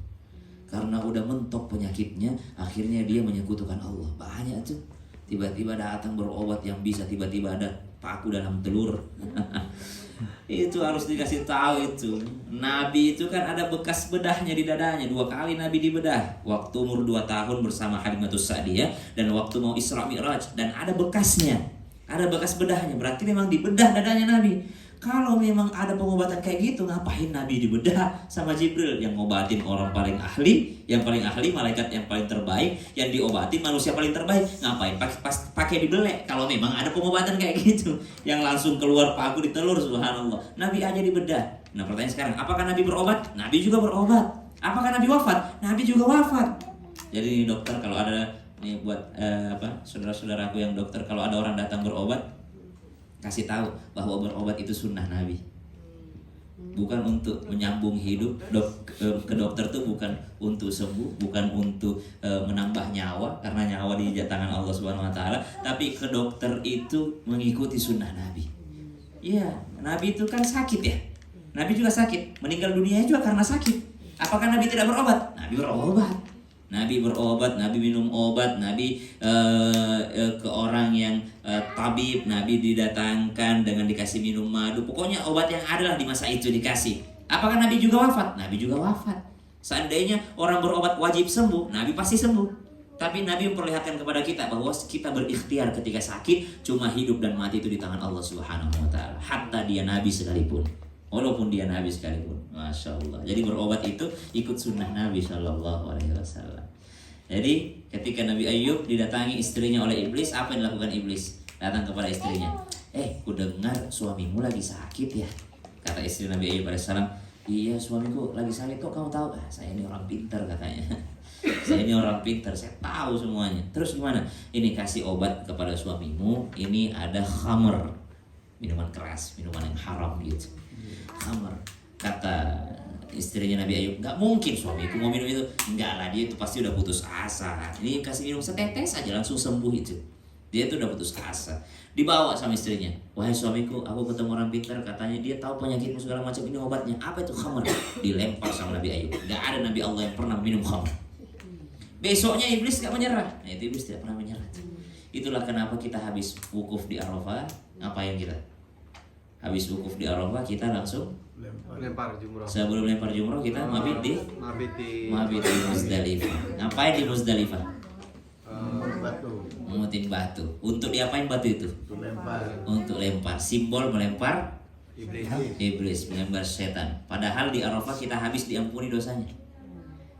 Karena udah mentok penyakitnya, akhirnya dia menyekutukan Allah. Banyak tuh. Tiba-tiba datang berobat yang bisa, tiba-tiba ada paku dalam telur. Itu harus dikasih tahu itu. Nabi itu kan ada bekas bedahnya di dadanya. 2 kali Nabi dibedah. Waktu umur 2 tahun bersama Halimatus Sa'diyah, dan waktu mau Isra Mi'raj. Dan ada bekasnya, ada bekas bedahnya. Berarti memang dibedah dadanya Nabi. Kalau memang ada pengobatan kayak gitu, ngapain Nabi dibedah sama Jibril yang ngobatin orang paling ahli, yang paling ahli malaikat yang paling terbaik, yang diobatin manusia paling terbaik. Ngapain pakai dibelek kalau memang ada pengobatan kayak gitu yang langsung keluar paku di telur, subhanallah. Nabi aja dibedah. Nah, pertanyaan sekarang, apakah Nabi berobat? Nabi juga berobat. Apakah Nabi wafat? Nabi juga wafat. Jadi dokter, kalau ada nih buat saudara-saudaraku yang dokter, kalau ada orang datang berobat, kasih tahu bahwa berobat itu sunnah Nabi. Bukan untuk menyambung hidup. Ke dokter itu bukan untuk sembuh, bukan untuk menambah nyawa, karena nyawa di tangan Allah Subhanahu Wa Taala. Tapi ke dokter itu mengikuti sunnah Nabi. Iya, Nabi itu kan sakit ya. Nabi juga sakit, meninggal dunia juga karena sakit. Apakah Nabi tidak berobat? Nabi berobat. Nabi berobat, Nabi minum obat, Nabi ke orang yang tabib, Nabi didatangkan dengan dikasih minum madu. Pokoknya obat yang ada lah di masa itu dikasih. Apakah Nabi juga wafat? Nabi juga wafat. Seandainya orang berobat wajib sembuh, Nabi pasti sembuh. Tapi Nabi memperlihatkan kepada kita bahwa kita berikhtiar ketika sakit. Cuma hidup dan mati itu di tangan Allah Subhanahu Wa Taala. Hatta dia Nabi sekalipun. Walaupun dia Nabi sekalipun, masya Allah. Jadi berobat itu ikut sunnah Nabi Shallallahu Alaihi Wasallam. Jadi ketika Nabi Ayub didatangi istrinya oleh iblis, apa yang dilakukan iblis? Datang kepada istrinya. Ku dengar suamimu lagi sakit ya. Kata istri Nabi Ayub alaihissalam, iya suamiku lagi sakit. Kok kamu tahu? Saya ini orang pintar katanya. Saya ini orang pintar, saya tahu semuanya. Terus gimana? Ini kasih obat kepada suamimu. Ini ada khamr, minuman keras, minuman yang haram gitu. Khamr. Kata istrinya Nabi Ayub, nggak mungkin suamiku mau minum itu. Enggak lah, dia itu pasti udah putus asa. Ini kasih minum setetes aja langsung sembuh itu. Dia itu udah putus asa. Dibawa sama istrinya, wahai suamiku, aku ketemu orang pintar, katanya dia tahu penyakitmu segala macam, ini obatnya. Apa itu khamr? Dilempar sama Nabi Ayub. Nggak ada Nabi Allah yang pernah minum khamr. Besoknya iblis nggak menyerah. Nah, itu iblis tidak pernah menyerah. Itulah kenapa kita habis wukuf di Arafah, ngapain kita? Habis wukuf di Arafah kita langsung lempar jumroh. sebelum lempar jumroh kita mabit di Muzdalifah. Ngapain di Muzdalifah? Batu Memutin batu. Untuk diapain batu itu? lempar Untuk lempar. Simbol melempar Iblis. melempar setan. Padahal di Arafah kita habis diampuni dosanya.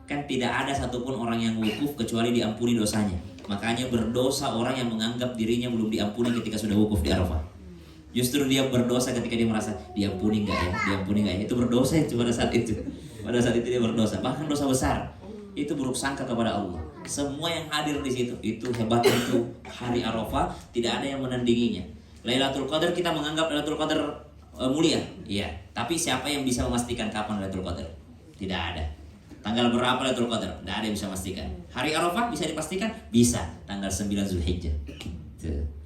Kan tidak ada satupun orang yang wukuf kecuali diampuni dosanya. Makanya berdosa orang yang menganggap dirinya belum diampuni ketika sudah wukuf di Arafah. Justru dia berdosa ketika dia merasa diampuni nggak ya, itu berdosa itu pada saat itu. Pada saat itu dia berdosa, bahkan dosa besar. Itu buruk sangka kepada Allah. Semua yang hadir di situ, itu hebatnya itu hari Arafah, tidak ada yang menandinginya. Lailatul Qadar kita menganggap Lailatul Qadar mulia, iya. Tapi siapa yang bisa memastikan kapan Lailatul Qadar? Tidak ada. Tanggal berapa Lailatul Qadar? Tidak ada yang bisa memastikan. Hari Arafah bisa dipastikan? Bisa. Tanggal 9 Zulhijjah. Tuh.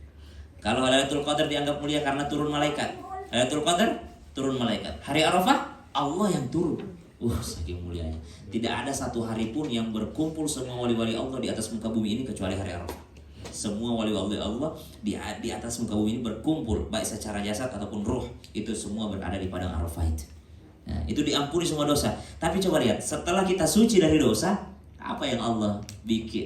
Kalau Lailatul Qadar dianggap mulia karena turun malaikat. Lailatul Qadar turun malaikat. Hari Arafah Allah yang turun. Saking mulianya. Tidak ada satu hari pun yang berkumpul semua wali-wali Allah di atas muka bumi ini kecuali hari Arafah. Semua wali-wali Allah di atas muka bumi ini berkumpul, baik secara jasad ataupun ruh. Itu semua berada di padang Arafah itu. Nah, itu diampuni semua dosa. Tapi coba lihat, setelah kita suci dari dosa, apa yang Allah bikin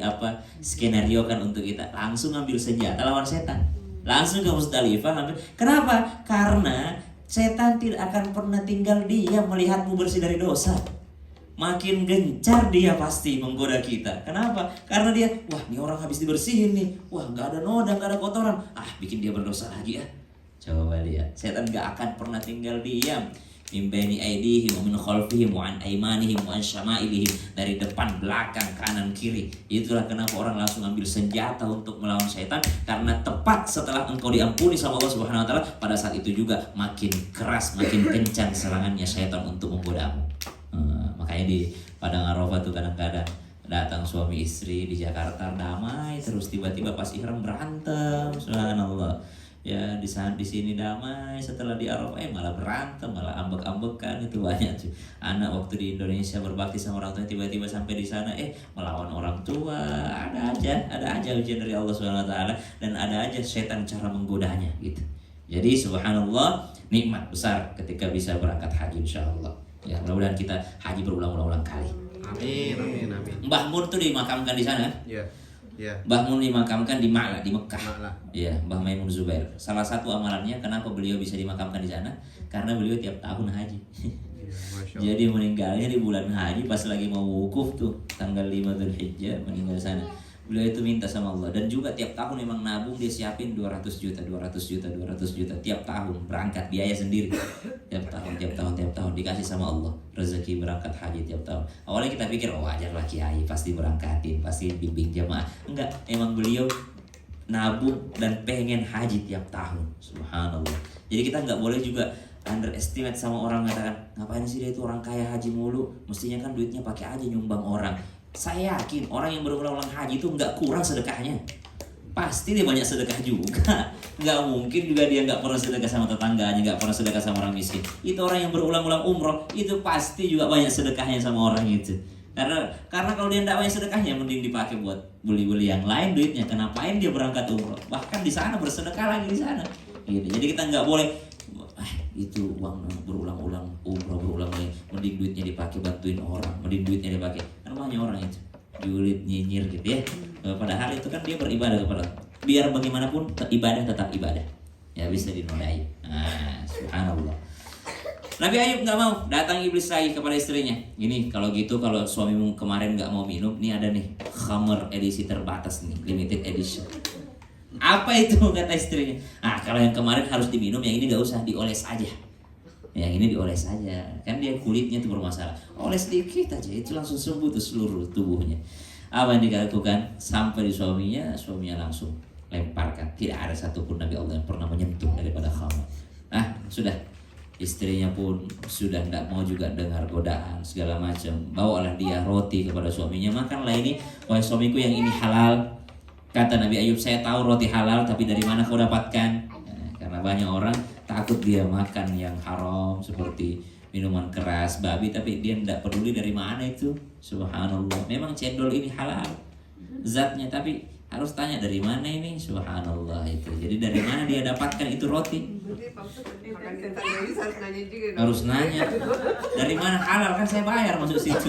skenario kan untuk kita? Langsung ambil senjata lawan setan. Langsung ke Muzdalifah. Kenapa? Karena setan tidak akan pernah tinggal diam melihatmu bersih dari dosa. Makin gencar dia pasti menggoda kita. Kenapa? Karena dia, ini orang habis dibersihin nih. Gak ada noda, gak ada kotoran. Bikin dia berdosa lagi ya. Coba lihat, setan gak akan pernah tinggal diam. Min baini aydihim wa min khalfihim wa an aymanihim wa an syama'ilihim, dari depan, belakang, kanan, kiri. Itulah kenapa orang langsung ambil senjata untuk melawan syaitan, karena tepat setelah engkau diampuni sama Allah Subhanahu wa taala, pada saat itu juga makin keras, makin kencang serangannya syaitan untuk menggodamu. Makanya di padang Arafah tuh kadang-kadang datang suami istri di Jakarta damai terus, tiba-tiba pas ihram berantem, subhanallah. Ya di sini damai, setelah di Arafah malah berantem, malah ambek-ambekan. Itu banyak tuh anak waktu di Indonesia berbakti sama orang tua, tiba-tiba sampai di sana melawan orang tua. Ada aja ujian dari Allah Subhanahu wa taala, dan ada aja setan cara menggodanya gitu. Jadi subhanallah, nikmat besar ketika bisa berangkat haji insyaallah. Ya, mudah-mudahan kita haji berulang-ulang kali. Amin. Mbah Mun tuh dimakamkan di sana. Iya. Mbah Mun dimakamkan di Ma'la, di Mekah. Ma'la. Iya, Mbah Maimun Zubair. Salah satu amalannya kenapa beliau bisa dimakamkan di sana? Karena beliau tiap tahun haji. Masya Allah. Jadi meninggalnya di bulan haji pas lagi mau wukuf tuh, tanggal 5 Dzulhijjah meninggal sana. Beliau itu minta sama Allah, dan juga tiap tahun memang nabung, dia siapin 200 juta tiap tahun, berangkat biaya sendiri. Tiap tahun dikasih sama Allah rezeki berangkat haji tiap tahun. Awalnya kita pikir wajar lah kiai pasti berangkatin, pasti bimbing jamaah. Enggak, emang beliau nabung dan pengen haji tiap tahun. Subhanallah. Jadi kita nggak boleh juga underestimate sama orang mengatakan ngapain sih dia itu orang kaya haji mulu, mestinya kan duitnya pakai aja nyumbang orang. Saya yakin orang yang berulang-ulang haji itu nggak kurang sedekahnya. Pasti dia banyak sedekah juga. Nggak mungkin juga dia nggak pernah sedekah sama tetangganya, nggak pernah sedekah sama orang miskin. Itu orang yang berulang-ulang umroh, itu pasti juga banyak sedekahnya sama orang itu. Karena kalau dia nggak banyak sedekahnya, mending dipakai buat beli-beli yang lain duitnya. Kenapain dia berangkat umroh? Bahkan di sana bersedekah lagi di sana. Gitu. Jadi kita nggak boleh itu uang berulang-ulang umroh lagi, mending duitnya dipakai bantuin orang, mending duitnya dipakai, kan banyak orang itu julid nyinyir gitu ya. Padahal itu kan dia beribadah kepada Allah. Biar bagaimanapun ibadah tetap ibadah, ya bisa dinodai. Subhanallah. Nabi Ayub nggak mau, datang iblis lagi kepada istrinya. Gini, kalau gitu kalau suamimu kemarin nggak mau minum, nih ada nih khamr edisi terbatas nih, limited edition. Apa itu kata istrinya? Kalau yang kemarin harus diminum, yang ini gak usah, dioles aja. Yang ini dioles aja, kan dia kulitnya tuh bermasalah. Oles dikit aja, itu langsung sembuh tuh seluruh tubuhnya. Apa yang dilakukan? Sampai di suaminya langsung lemparkan. Tidak ada satupun Nabi Allah yang pernah menyentuh daripada khamr. Sudah. Istrinya pun sudah tidak mau juga dengar godaan segala macam. Bawalah dia roti kepada suaminya, makanlah ini, wahai suamiku, yang ini halal. Kata Nabi Ayub, saya tahu roti halal, tapi dari mana kau dapatkan? Karena banyak orang takut dia makan yang haram seperti minuman keras, babi, tapi dia tidak peduli dari mana itu. Subhanallah. Memang cendol ini halal zatnya, tapi Harus tanya dari mana ini, subhanallah itu. Jadi dari mana dia dapatkan itu roti? Jadi Pak Ustadz makan setan Dewi harus nanya juga dong. Harus nanya. Dari mana halal kan saya bayar masuk situ.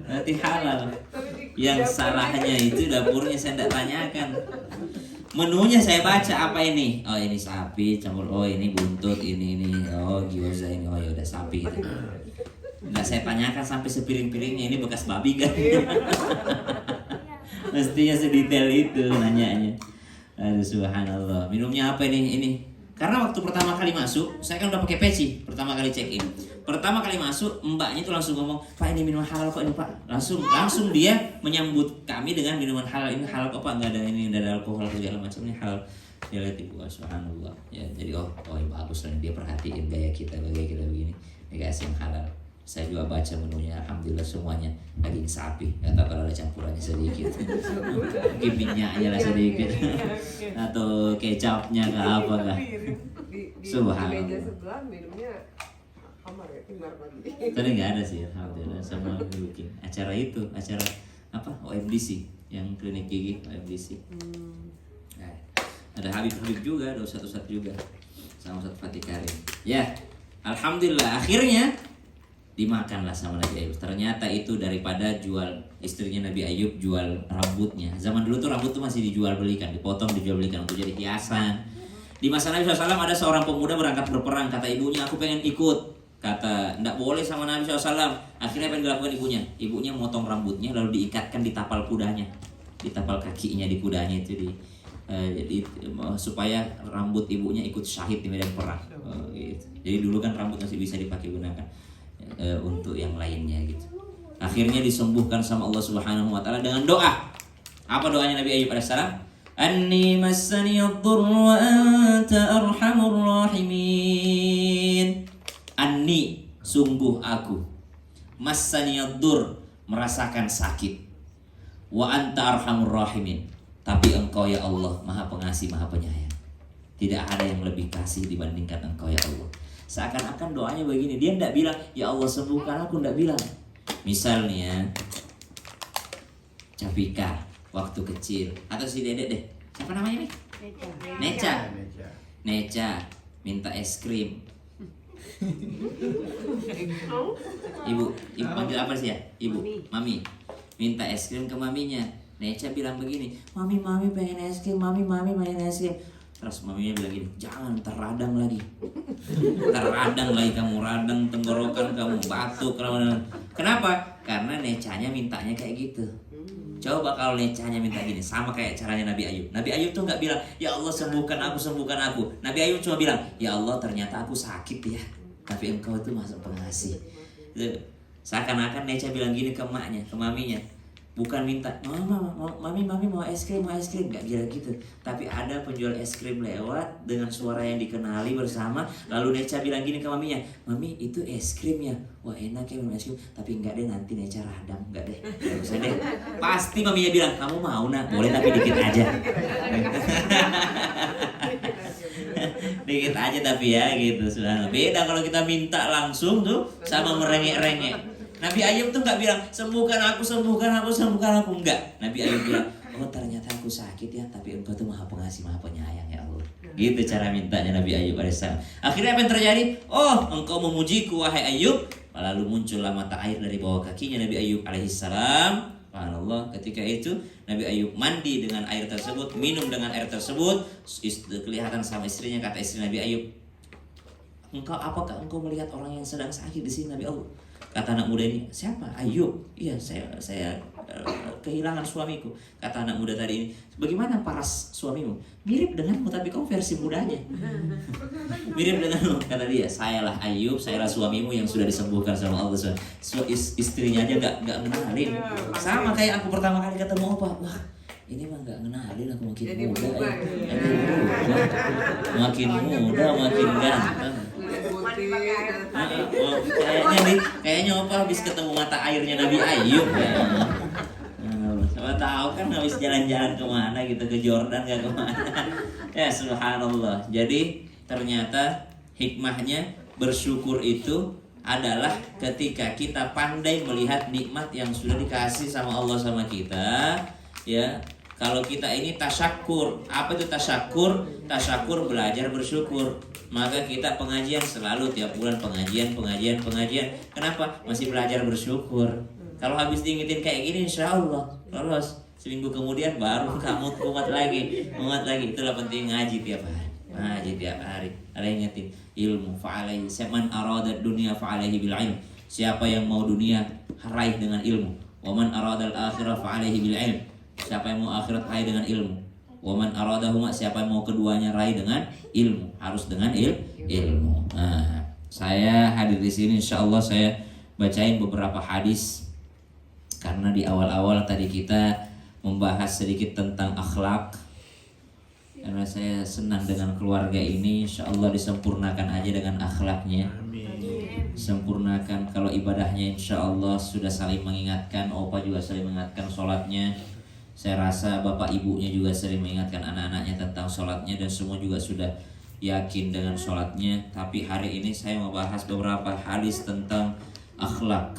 Berarti halal. Yang salahnya itu dapurnya saya tidak tanyakan. Menunya saya baca apa ini? Oh ini sapi campur. Oh ini buntut, ini. Oh gyoza ini. Oh ya udah sapi gitu. Nggak saya tanyakan sampai sepiring-piringnya ini bekas babi kan? Mestinya sedetail itu nanyanya. Aduh subhanallah. Minumnya apa ini? Ini. Karena waktu pertama kali masuk, saya kan udah pakai peci. Pertama kali check in. Pertama kali masuk, mbaknya itu langsung ngomong, "Pak ini minuman halal kok ini Pak." Langsung dia menyambut kami dengan minuman halal. Ini halal kok Pak, nggak ada ini, nggak ada alkohol segala macam, ini halal. Dia lihat ibu, subhanallah. Ya jadi oh ya bagus lah, dia perhatiin gaya kita begini. Dikasih yang halal. Saya juga baca menunya, alhamdulillah semuanya daging sapi. Atau kalau ada campurannya sedikit, mungkin minyaknya lah sedikit, atau kecapnya ke apa kah? Di meja Subhanallah. sebelah minumnya kamar ya, timbar lagi. Tadi nggak ada sih, alhamdulillah sama bikin acara itu, acara apa OMDC yang klinik gigi OMDC. Nah, ada Habib juga, ada Ustadz juga, sama Ustadz Fatih Karim. Ya, alhamdulillah akhirnya dimakanlah sama Nabi Ayub. Ternyata itu daripada jual istrinya Nabi Ayub jual rambutnya. Zaman dulu tuh rambut tuh masih dijual belikan, dipotong dijual belikan untuk jadi hiasan. Di masa Nabi SAW ada seorang pemuda berangkat berperang. Kata ibunya, aku pengen ikut. Kata, enggak boleh sama Nabi SAW. Akhirnya apa yang dilakukan ibunya? Ibunya motong rambutnya lalu diikatkan di tapal kudanya, di tapal kakinya di kudanya itu jadi supaya rambut ibunya ikut syahid di medan perang. Gitu. Jadi dulu kan rambut masih bisa dipakai gunakan untuk yang lainnya gitu. Akhirnya disembuhkan sama Allah Subhanahu wa taala dengan doa. Apa doanya Nabi Ayub alaihissalam? Anni massani ad-dhurru wa anta arhamur rahimin. Anni, sungguh aku, massani ad-dhurr, merasakan sakit. Wa anta arhamur rahimin. Tapi engkau ya Allah Maha Pengasih, Maha Penyayang. Tidak ada yang lebih kasih dibandingkan engkau ya Allah. Seakan-akan doanya begini, dia tidak bilang ya Allah sembuhkan aku, tidak bilang. Misalnya Capika waktu kecil, atau si Dedek deh, siapa namanya nih? Neca minta es krim. Ibu panggil apa sih ya? Ibu, Mami minta es krim ke maminya. Neca bilang begini, Mami pengen es krim, Mami pengen es krim. Terus maminya bilang gini, jangan terradang lagi kamu, radang tenggorokan kamu, batuk. Kenapa? Karena Necanya mintanya kayak gitu. Coba kalau Necanya minta gini, sama kayak caranya Nabi Ayub. Nabi Ayub tuh nggak bilang, ya Allah sembuhkan aku. Nabi Ayub cuma bilang, ya Allah ternyata aku sakit ya, tapi engkau itu Maha Pengasih. Seakan-akan Neca bilang gini ke emaknya, ke maminya. Bukan minta, mami mau es krim, nggak kira gitu. Tapi ada penjual es krim lewat dengan suara yang dikenali bersama. Lalu Neca bilang gini ke maminya, Mami itu es krim ya, wah enak ya minum es krim. Tapi enggak deh, nanti Neca radang, enggak deh, nggak usah deh. Pasti maminya bilang, kamu mau nak, boleh tapi dikit aja. Dikit aja tapi ya gitu. Sudah beda kalau kita minta langsung tuh sama merengek-rengek. Nabi Ayub tuh nggak bilang sembuhkan aku, enggak. Nabi Ayub bilang, oh ternyata aku sakit ya, tapi engkau tuh Maha Pengasih, Maha Penyayang ya Allah. Gitu cara mintanya Nabi Ayub alaihissalam. Akhirnya apa yang terjadi? Oh, engkau memujiku wahai Ayub. Lalu muncullah mata air dari bawah kakinya Nabi Ayub alaihissalam. Subhanallah, ketika itu Nabi Ayub mandi dengan air tersebut, minum dengan air tersebut. Kelihatan sama istrinya, kata istri Nabi Ayub, apakah engkau melihat orang yang sedang sakit di sini Nabi Allah? Kata anak muda ini, siapa? Ayub. Iya, saya kehilangan suamiku. Kata anak muda tadi ini, bagaimana paras suamimu? Mirip denganmu, tapi kau versi mudanya. Mirip denganmu, kata dia. Sayalah Ayub, sayalah suamimu yang sudah disembuhkan sama Allah. Istrinya aja gak ngenalin. Sama kayak aku pertama kali ketemu Opa. Wah, ini mah gak ngenalin, aku makin jadi muda berubah, ya. Makin muda, makin ganteng. Kayaknya Opa habis ketemu mata airnya Nabi Ayub kayaknya. Siapa tahu kan habis jalan-jalan kemana gitu, ke Jordan gak kemana. Ya subhanallah. Jadi ternyata hikmahnya bersyukur itu adalah ketika kita pandai melihat nikmat yang sudah dikasih sama Allah sama kita, ya. kalau kita ini tasyakur. Apa itu tasyakur? Tasyakur belajar bersyukur. Maka kita pengajian selalu tiap bulan pengajian. Kenapa? Masih belajar bersyukur. Kalau habis diingetin kayak gini, insya Allah terus seminggu kemudian baru kamu kuat lagi. Itulah penting ngaji tiap hari. Ada yang ingetin ilmu fa'alaihi man arada dunia fa'alaihi bil ilm. Siapa yang mau dunia raih dengan ilmu. Wa man arada al akhirah fa'alaihi bil ilm. Siapa yang mau akhirat raih dengan ilmu. Wa man aradahuma, siapa yang mau keduanya raih dengan ilmu. Harus dengan ilmu. Nah, saya hadir di sini insyaallah saya bacain beberapa hadis karena di awal-awal tadi kita membahas sedikit tentang akhlak. Karena saya senang dengan keluarga ini, insyaallah disempurnakan aja dengan akhlaknya. Sempurnakan kalau ibadahnya insyaallah sudah saling mengingatkan, opa juga saling mengingatkan sholatnya. Saya rasa bapak ibunya juga sering mengingatkan anak-anaknya tentang sholatnya dan semua juga sudah yakin dengan sholatnya. Tapi hari ini saya mau bahas beberapa hadis tentang akhlak.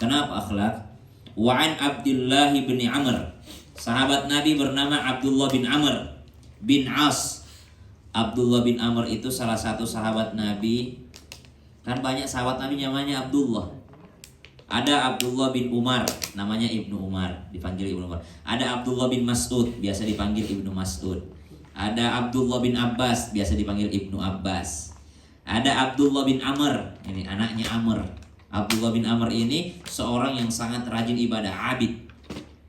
Kenapa akhlak? Wa'an Abdullah bin Amr, sahabat Nabi bernama Abdullah bin Amr bin As. Abdullah bin Amr itu salah satu sahabat Nabi. Kan banyak sahabat Nabi namanya Abdullah. Ada Abdullah bin Umar, namanya Ibnu Umar, dipanggil Ibnu Umar. Ada Abdullah bin Mas'ud, biasa dipanggil Ibnu Mas'ud. Ada Abdullah bin Abbas, biasa dipanggil Ibnu Abbas. Ada Abdullah bin Amr, ini anaknya Amr. Abdullah bin Amr ini seorang yang sangat rajin ibadah, abid.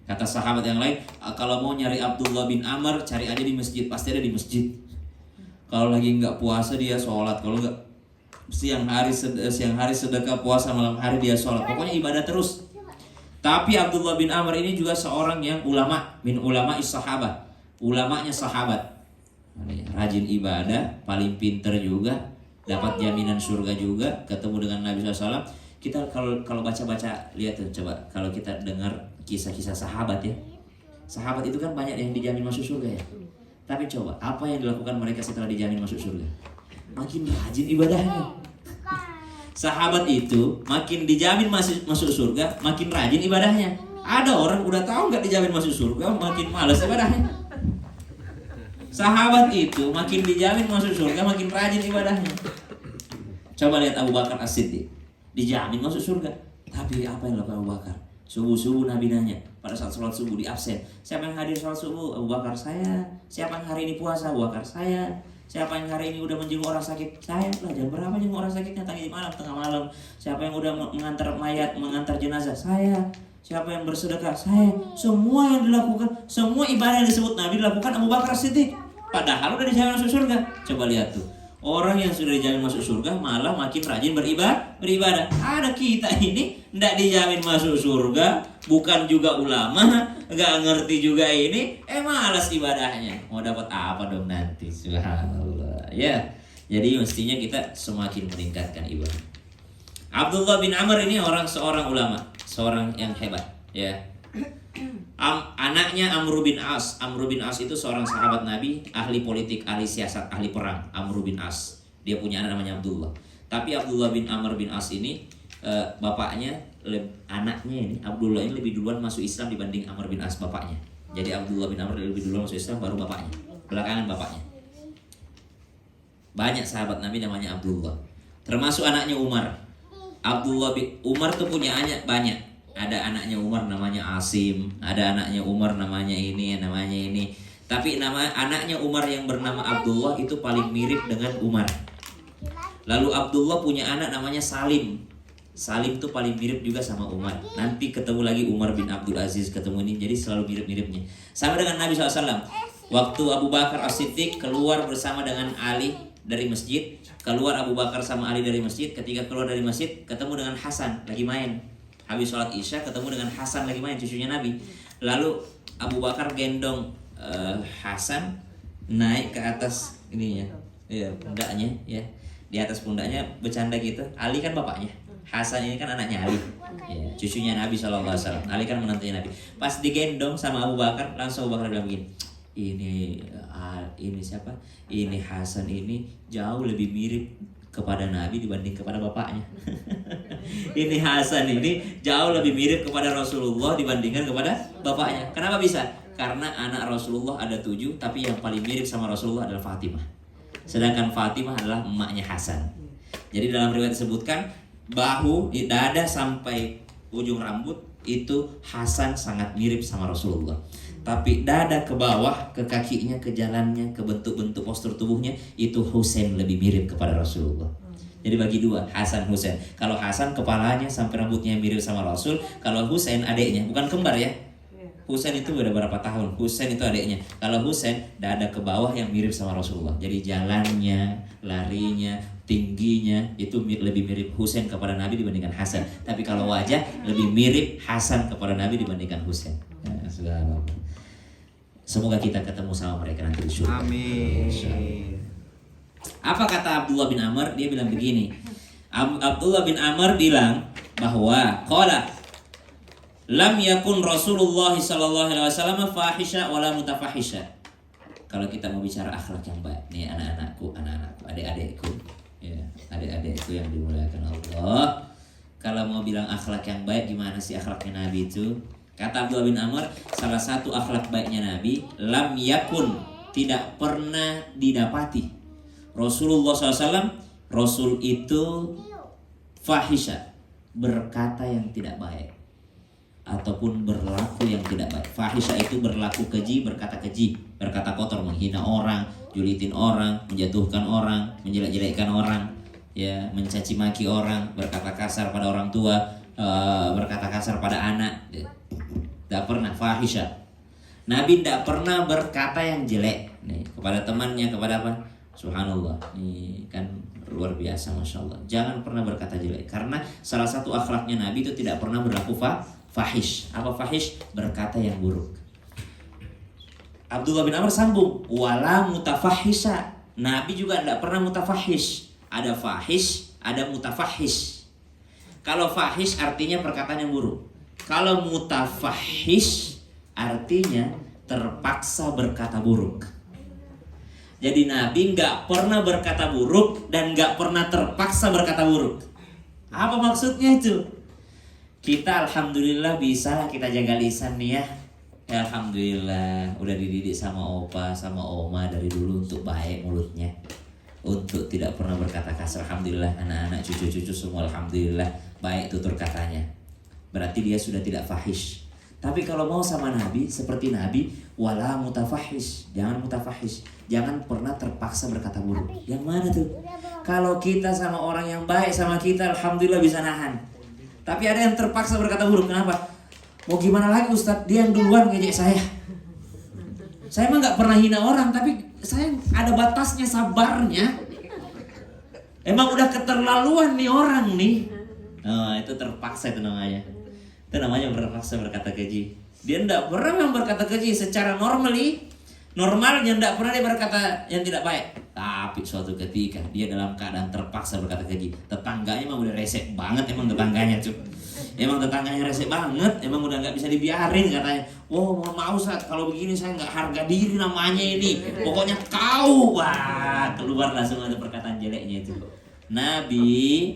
Kata sahabat yang lain, kalau mau nyari Abdullah bin Amr, cari aja di masjid, pasti ada di masjid. Kalau lagi nggak puasa dia sholat, kalau nggak siang hari sedekah, puasa malam hari dia sholat. Pokoknya ibadah terus. Tapi Abdullah bin Amr ini juga seorang yang ulama, min ulama sahabat, ulamanya sahabat. Rajin ibadah, paling pinter juga, dapat jaminan surga juga, ketemu dengan Nabi SAW. Kita kalau baca-baca, lihat tuh coba, kalau kita dengar kisah-kisah sahabat ya, sahabat itu kan banyak yang dijamin masuk surga ya. Tapi coba, apa yang dilakukan mereka setelah dijamin masuk surga? Makin rajin ibadahnya. Sahabat itu makin dijamin masuk surga, makin rajin ibadahnya. Ada orang udah tahu nggak dijamin masuk surga, makin malas ibadahnya. Sahabat itu makin dijamin masuk surga, makin rajin ibadahnya. Coba lihat Abu Bakar As-Siddiq, dijamin masuk surga, tapi apa yang dilakukan Abu Bakar? Subuh Nabi nanya, pada saat sholat subuh di absen, siapa yang hadir sholat subuh? Abu Bakar. Saya. Siapa yang hari ini puasa? Abu Bakar. Saya. Siapa yang hari ini udah menjenguk orang sakit? Saya. Lah, jam berapa jenguk orang sakitnya? Tadi malam, tengah malam. Siapa yang udah mengantar mayat, mengantar jenazah? Saya. Siapa yang bersedekah? Saya. Semua yang dilakukan, semua ibadah yang disebut Nabi dilakukan Abu Bakar Siddiq. Padahal udah dijamin masuk surga. Coba lihat tuh, orang yang sudah dijamin masuk surga malah makin rajin beribadah. Ada kita ini ndak dijamin masuk surga, bukan juga ulama, nggak ngerti juga ini, malas ibadahnya. Mau dapat apa dong nanti? Subhanallah. Ya, jadi mestinya kita semakin meningkatkan ibadah. Abdullah bin Amr ini seorang ulama, seorang yang hebat. Ya. Anaknya Amr bin As. Amr bin As itu seorang sahabat Nabi, ahli politik, ahli siasat, ahli perang. Amr bin As. Dia punya anak namanya Abdullah. Tapi Abdullah bin Amr bin As ini anaknya ini Abdullah ini lebih duluan masuk Islam dibanding Amr bin As bapaknya. Jadi Abdullah bin Amr lebih duluan masuk Islam baru bapaknya, belakangan bapaknya. Banyak sahabat Nabi namanya Abdullah. Termasuk anaknya Umar. Abdullah bin Umar tuh punya anak banyak. Ada anaknya Umar namanya Asim, ada anaknya Umar namanya ini. Tapi nama anaknya Umar yang bernama Abdullah itu paling mirip dengan Umar. Lalu Abdullah punya anak namanya Salim. Salim tuh paling mirip juga sama Umar. Nanti ketemu lagi Umar bin Abdul Aziz ketemu ini, jadi selalu mirip-miripnya. Sama dengan Nabi SAW. Waktu Abu Bakar As-Siddiq keluar bersama dengan Ali dari masjid, keluar Abu Bakar sama Ali dari masjid. Ketika keluar dari masjid, ketemu dengan Hasan lagi main. Habis sholat Isya ketemu dengan Hasan lagi main, cucunya Nabi. Lalu Abu Bakar gendong Hasan naik ke atas ininya, ya pundaknya, ya di atas pundaknya bercanda gitu. Ali kan bapaknya, Hasan ini kan anaknya Ali, ya, cucunya Nabi SAW. Ali kan menantunya Nabi. Pas digendong sama Abu Bakar, langsung Abu Bakar bilang begini, ini siapa? Ini Hasan ini jauh lebih mirip kepada Nabi dibanding kepada bapaknya. Ini Hasan ini jauh lebih mirip kepada Rasulullah dibandingkan kepada bapaknya. Kenapa bisa? Karena anak Rasulullah ada 7, tapi yang paling mirip sama Rasulullah adalah Fatimah. Sedangkan Fatimah adalah emaknya Hasan. Jadi dalam riwayat disebutkan bahu, dada sampai ujung rambut itu Hasan sangat mirip sama Rasulullah. Tapi dada ke bawah, ke kakinya, ke jalannya, ke bentuk-bentuk postur tubuhnya itu Husain lebih mirip kepada Rasulullah. Jadi bagi dua, Hasan Husain. Kalau Hasan kepalanya sampai rambutnya mirip sama Rasul, kalau Husain adiknya, bukan kembar ya. Husain itu beda berapa tahun. Husain itu adiknya. Kalau Husain dada ke bawah yang mirip sama Rasulullah. Jadi jalannya, larinya, tingginya itu lebih mirip Husain kepada Nabi dibandingkan Hasan. Tapi kalau wajah lebih mirip Hasan kepada Nabi dibandingkan Husain. Ya, subhanallah. Semoga kita ketemu sama mereka nanti di surga. Amin. Apa kata Abdullah bin Amr? Dia bilang begini. Abdullah bin Amr bilang bahwa qala lam yakun Rasulullah sallallahu alaihi wasallam fahisha wala mutafahisha. Kalau kita mau bicara akhlak yang baik, nih anak-anakku, adik-adikku, ya, adik-adikku yang dimuliakan Allah. Kalau mau bilang akhlak yang baik, gimana sih akhlaknya Nabi itu? Kata Abdullah bin Amr, salah satu akhlak baiknya Nabi, lam yakun, tidak pernah didapati. Rasulullah SAW, Rasul itu fahisha, berkata yang tidak baik ataupun berlaku yang tidak baik. Fahisha itu berlaku keji, berkata kotor, menghina orang, julitin orang, menjatuhkan orang, menjelek-jelekkan orang, ya, mencaci maki orang, berkata kasar pada orang tua, berkata kasar pada anak. Tidak pernah fahisha. Nabi tidak pernah berkata yang jelek nih kepada temannya, kepada apa? Subhanallah, ini kan luar biasa, masya Allah. Jangan pernah berkata jelek, karena salah satu akhlaknya Nabi itu tidak pernah berlaku fahish. Apa fahish? Berkata yang buruk. Abdullah bin Amr sambung, wala mutafahisha. Nabi juga tidak pernah mutafahish. Ada fahish, ada mutafahish. Kalau fahish artinya perkataan yang buruk. Kalau mutafahish artinya terpaksa berkata buruk. Jadi Nabi nggak pernah berkata buruk dan nggak pernah terpaksa berkata buruk. Apa maksudnya itu? Kita alhamdulillah bisa kita jaga lisan nih ya. Ya alhamdulillah udah dididik sama opa sama oma dari dulu untuk baik mulutnya, untuk tidak pernah berkata kasar. Alhamdulillah anak-anak cucu-cucu semua alhamdulillah baik tutur katanya. Berarti dia sudah tidak fahish. Tapi kalau mau sama Nabi, seperti Nabi, wala mutafahish, jangan mutafahish, jangan pernah terpaksa berkata buruk. Yang mana tuh? Kalau kita sama orang yang baik sama kita, alhamdulillah bisa nahan. Tapi ada yang terpaksa berkata buruk. Kenapa? Mau gimana lagi Ustadz? Dia yang duluan ngejek saya. Saya mah nggak pernah hina orang, tapi saya ada batasnya sabarnya. Emang udah keterlaluan nih orang nih. Nah, itu terpaksa itu namanya. Itu namanya berpaksa berkata keji. Dia tidak pernah berkata keji secara normalnya tidak pernah dia berkata yang tidak baik. Tapi suatu ketika dia dalam keadaan terpaksa berkata keji. Tetangganya emang udah resek banget, emang tetangganya cuy. Emang tetangganya resek banget, emang udah nggak bisa dibiarin katanya. Wow, mohon maaf Ustaz, kalau begini saya nggak harga diri namanya ini. Pokoknya kau, wah, keluar langsung ada perkataan jeleknya itu. Nabi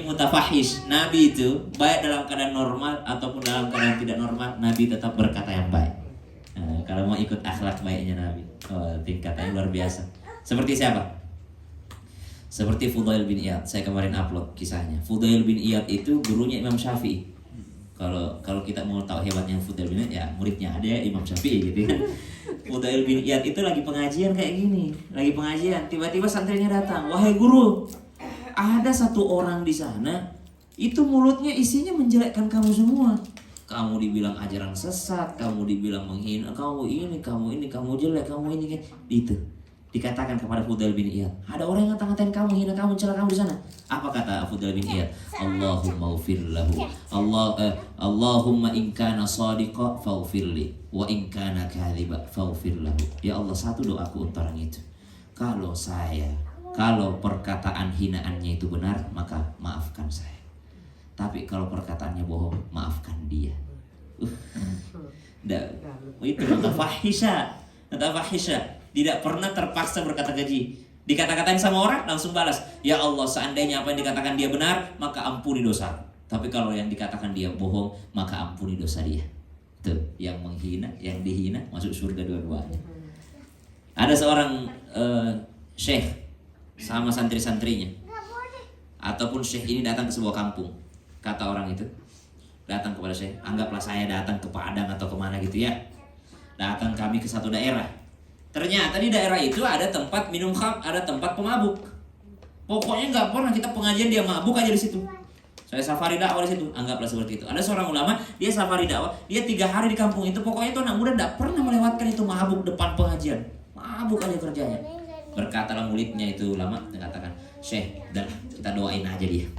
mutafahish. Nabi itu baik dalam keadaan normal ataupun dalam keadaan tidak normal, Nabi tetap berkata yang baik. Nah, kalau mau ikut akhlak baiknya Nabi, tingkatannya luar biasa. Seperti siapa? Seperti Fudail bin Iyad. Saya kemarin upload kisahnya. Fudail bin Iyad itu gurunya Imam Syafi'i. Kalau kita mau tahu hebatnya Fudail bin Iyad, ya muridnya ada ya Imam Syafi'i gitu kan. Fudail bin Iyad itu lagi pengajian kayak gini, lagi pengajian, tiba-tiba santrinya datang, wahai guru, ada satu orang di sana, itu mulutnya isinya menjelekkan kamu semua. Kamu dibilang ajaran sesat, kamu dibilang menghina, kamu ini, kamu jelek, kamu ini, itu. Dikatakan kepada Fudail bin Iyad, ada orang yang ngata-ngatain kamu, hina kamu, mencela kamu di sana. Apa kata Fudail bin Iyad? Allahumma ufir lahu. Allahumma in kana shadiqa faghfirli wa in kana kadhiba faghfir lahu. Ya Allah, satu doaku untuk orang itu. Kalau perkataan hinaannya itu benar, maka maafkan saya. Tapi kalau perkataannya bohong, maafkan dia. Itu mutafahisha. Tidak pernah terpaksa berkata keji. Dikata-katain sama orang, langsung balas. Ya Allah, seandainya apa yang dikatakan dia benar, maka ampuni dosa. Tapi kalau yang dikatakan dia bohong, maka ampuni dosa dia. Tuh, yang menghina, yang dihina masuk surga dua-duanya. Ada seorang syekh sama santri-santrinya, ataupun syekh ini datang ke sebuah kampung. Kata orang itu, datang kepada syekh, anggaplah saya datang ke Padang atau kemana gitu ya. Datang kami ke satu daerah. Ternyata di daerah itu ada tempat minum khamr, ada tempat pemabuk. Pokoknya nggak pernah kita pengajian dia mabuk aja di situ. Saya safari dakwah di situ, anggaplah seperti itu. Ada seorang ulama, dia safari dakwah, dia 3 hari di kampung itu, pokoknya itu anak muda nggak pernah melewatkan itu mabuk depan pengajian. Mabuk aja kerjanya. Berkatalah muridnya itu ulama, dia katakan, Syekh, udah kita doain aja dia.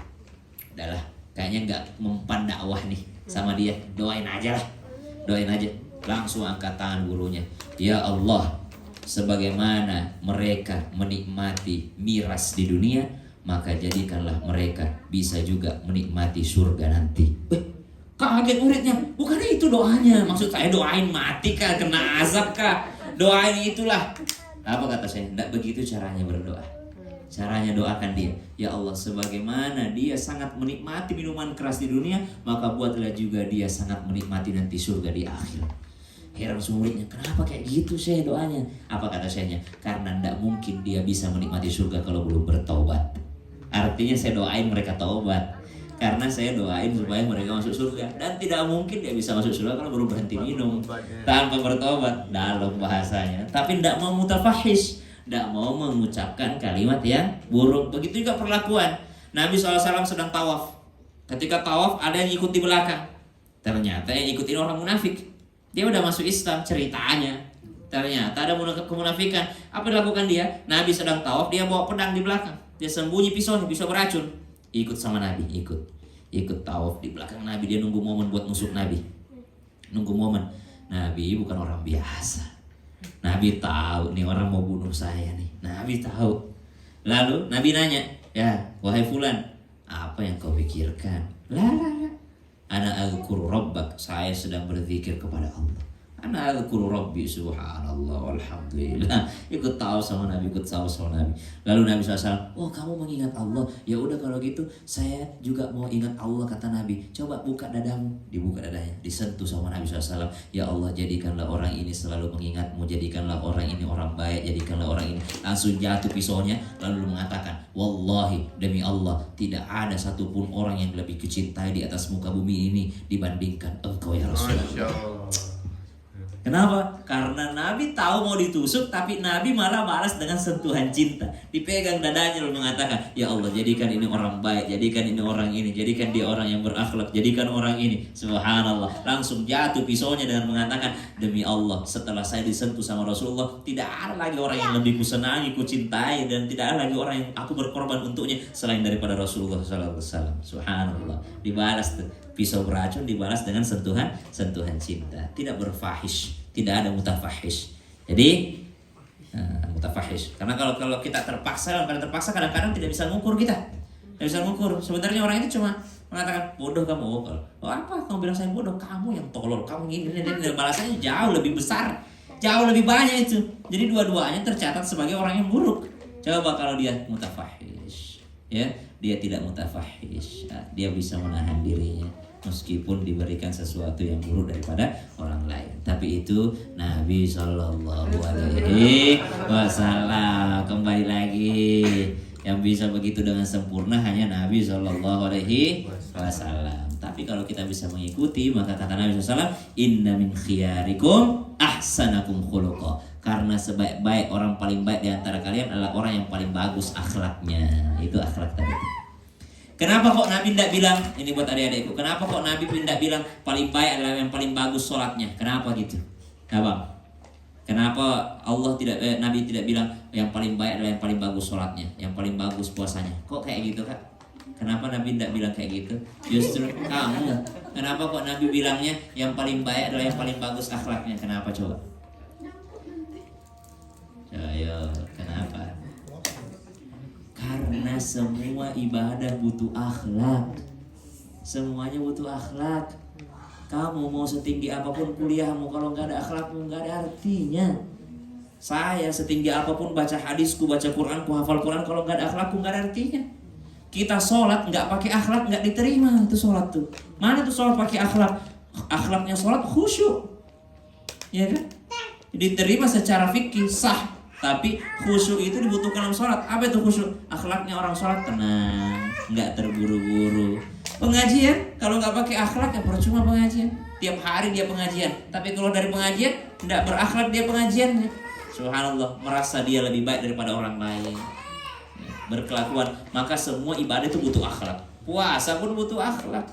Udahlah, kayaknya nggak mempan dakwah nih sama dia, doain aja lah, doain aja. Langsung angkat tangan gurunya, ya Allah, sebagaimana mereka menikmati miras di dunia, maka jadikanlah mereka bisa juga menikmati surga nanti. Kaget muridnya, bukan itu doanya. Maksud saya doain mati kah, kena azab kah? Doain itulah. Apa kata saya? Tidak begitu caranya berdoa. Caranya doakan dia, ya Allah, sebagaimana dia sangat menikmati minuman keras di dunia, maka buatlah juga dia sangat menikmati nanti surga di akhirat. Heran muridnya, kenapa kayak gitu saya doanya? Apa kata sayanya? Karena tidak mungkin dia bisa menikmati surga kalau belum bertaubat. Artinya saya doain mereka taubat, karena saya doain supaya mereka masuk surga. Dan tidak mungkin dia bisa masuk surga kalau baru berhenti minum tanpa bertobat, dalam bahasanya. Tapi tidak mau mutafahish, tidak mau mengucapkan kalimat yang buruk. Begitu juga perlakuan Nabi SAW sedang tawaf. Ketika tawaf ada yang ikut di belakang. Ternyata yang ikutin orang munafik. Dia udah masuk Islam ceritanya. Ternyata ada kemunafikan. Apa dilakukan dia? Nabi sedang tawaf, dia bawa pedang di belakang. Dia sembunyi pisaunya, pisau beracun. Ikut sama Nabi, ikut tawaf di belakang Nabi. Dia nunggu momen buat nusuk Nabi. Nunggu momen. Nabi bukan orang biasa. Nabi tahu nih orang mau bunuh saya nih. Nabi tahu. Lalu Nabi nanya, ya wahai fulan, apa yang kau pikirkan? Lah. Ana azkuru rabbak, saya sedang berzikir kepada Allah. Ana azkuru rabbi subhanallah walhamdulillah. Ikut tahu sama Nabi, ikut tahu sama Nabi. Lalu Nabi SAW, oh kamu mengingat Allah? Ya udah kalau gitu saya juga mau ingat Allah, kata Nabi. Coba buka dadamu. Dibuka dadanya, disentuh sama Nabi SAW. Ya Allah, jadikanlah orang ini selalu mengingatmu, jadikanlah orang ini orang baik, jadikanlah orang ini. Langsung jatuh pisaunya, lalu mengatakan, wallahi demi Allah, tidak ada satupun orang yang lebih kucintai di atas muka bumi ini dibandingkan engkau ya Rasulullah. Kenapa? Karena Nabi tahu mau ditusuk, tapi Nabi malah balas dengan sentuhan cinta. Dipegang dadanya lalu mengatakan, ya Allah, jadikan ini orang baik, jadikan ini orang ini, jadikan dia orang yang berakhlak, jadikan orang ini. Subhanallah. Langsung jatuh pisaunya dengan mengatakan, demi Allah, setelah saya disentuh sama Rasulullah, tidak ada lagi orang yang lebih kusenangi, kucintai, dan tidak ada lagi orang yang aku berkorban untuknya selain daripada Rasulullah SAW. Subhanallah. Dibalas tuh. Pisau beracun dibalas dengan sentuhan cinta. Tidak berfahish, tidak ada mutafahish. Jadi mutafahish. Karena kalau kita terpaksa kadang-kadang tidak bisa mengukur kita. Tidak bisa mengukur. Sebenarnya orang itu cuma mengatakan bodoh kamu. Oh apa? Kamu bilang saya bodoh? Kamu yang tolol. Kamu ini. Balasannya jauh lebih besar, jauh lebih banyak itu. Jadi dua-duanya tercatat sebagai orang yang buruk. Coba kalau dia mutafahish, ya dia tidak mutafahish. Dia bisa menahan dirinya meskipun diberikan sesuatu yang buruk daripada orang lain. Tapi itu Nabi Sallallahu Alaihi Wasallam. Kembali lagi, yang bisa begitu dengan sempurna hanya Nabi Sallallahu Alaihi Wasallam. Tapi kalau kita bisa mengikuti, maka kata Nabi SAW, inna min khiyarikum ahsanakum khuluqa. Karena sebaik-baik orang paling baik di antara kalian adalah orang yang paling bagus akhlaknya. Itu akhlak tadi. Kenapa kok Nabi tidak bilang, ini buat adik-adikku, kenapa kok Nabi tidak bilang paling baik adalah yang paling bagus sholatnya? Kenapa gitu? Kenapa Nabi tidak bilang yang paling baik adalah yang paling bagus sholatnya, yang paling bagus puasanya? Kok kayak gitu Kak? Kenapa Nabi tidak bilang kayak gitu? Justru kamu. Kenapa kok Nabi bilangnya yang paling baik adalah yang paling bagus akhlaknya? Kenapa coba? Ayo, kenapa? Karena semua ibadah butuh akhlak. Semuanya butuh akhlak. Kamu mau setinggi apapun kuliahmu, kalau nggak ada akhlakmu nggak ada artinya. Saya setinggi apapun baca hadisku, baca Quranku, hafal Quran, kalau nggak ada akhlakku nggak ada artinya. Kita sholat nggak pakai akhlak nggak diterima itu sholat tuh. Mana tuh sholat pakai akhlak? akhlaknya sholat khusyuk, ya kan? Diterima secara fikih sah, tapi khusyuk itu dibutuhkan dalam sholat. Apa itu khusyuk? Akhlaknya orang sholat tenang, nggak terburu-buru. Pengajian kalau nggak pakai akhlak ya percuma pengajian. Tiap hari dia pengajian, tapi kalau dari pengajian nggak berakhlak dia pengajiannya. Subhanallah, merasa dia lebih baik daripada orang lain. Berkelakuan, maka semua ibadah itu butuh akhlak. Puasa pun butuh akhlak.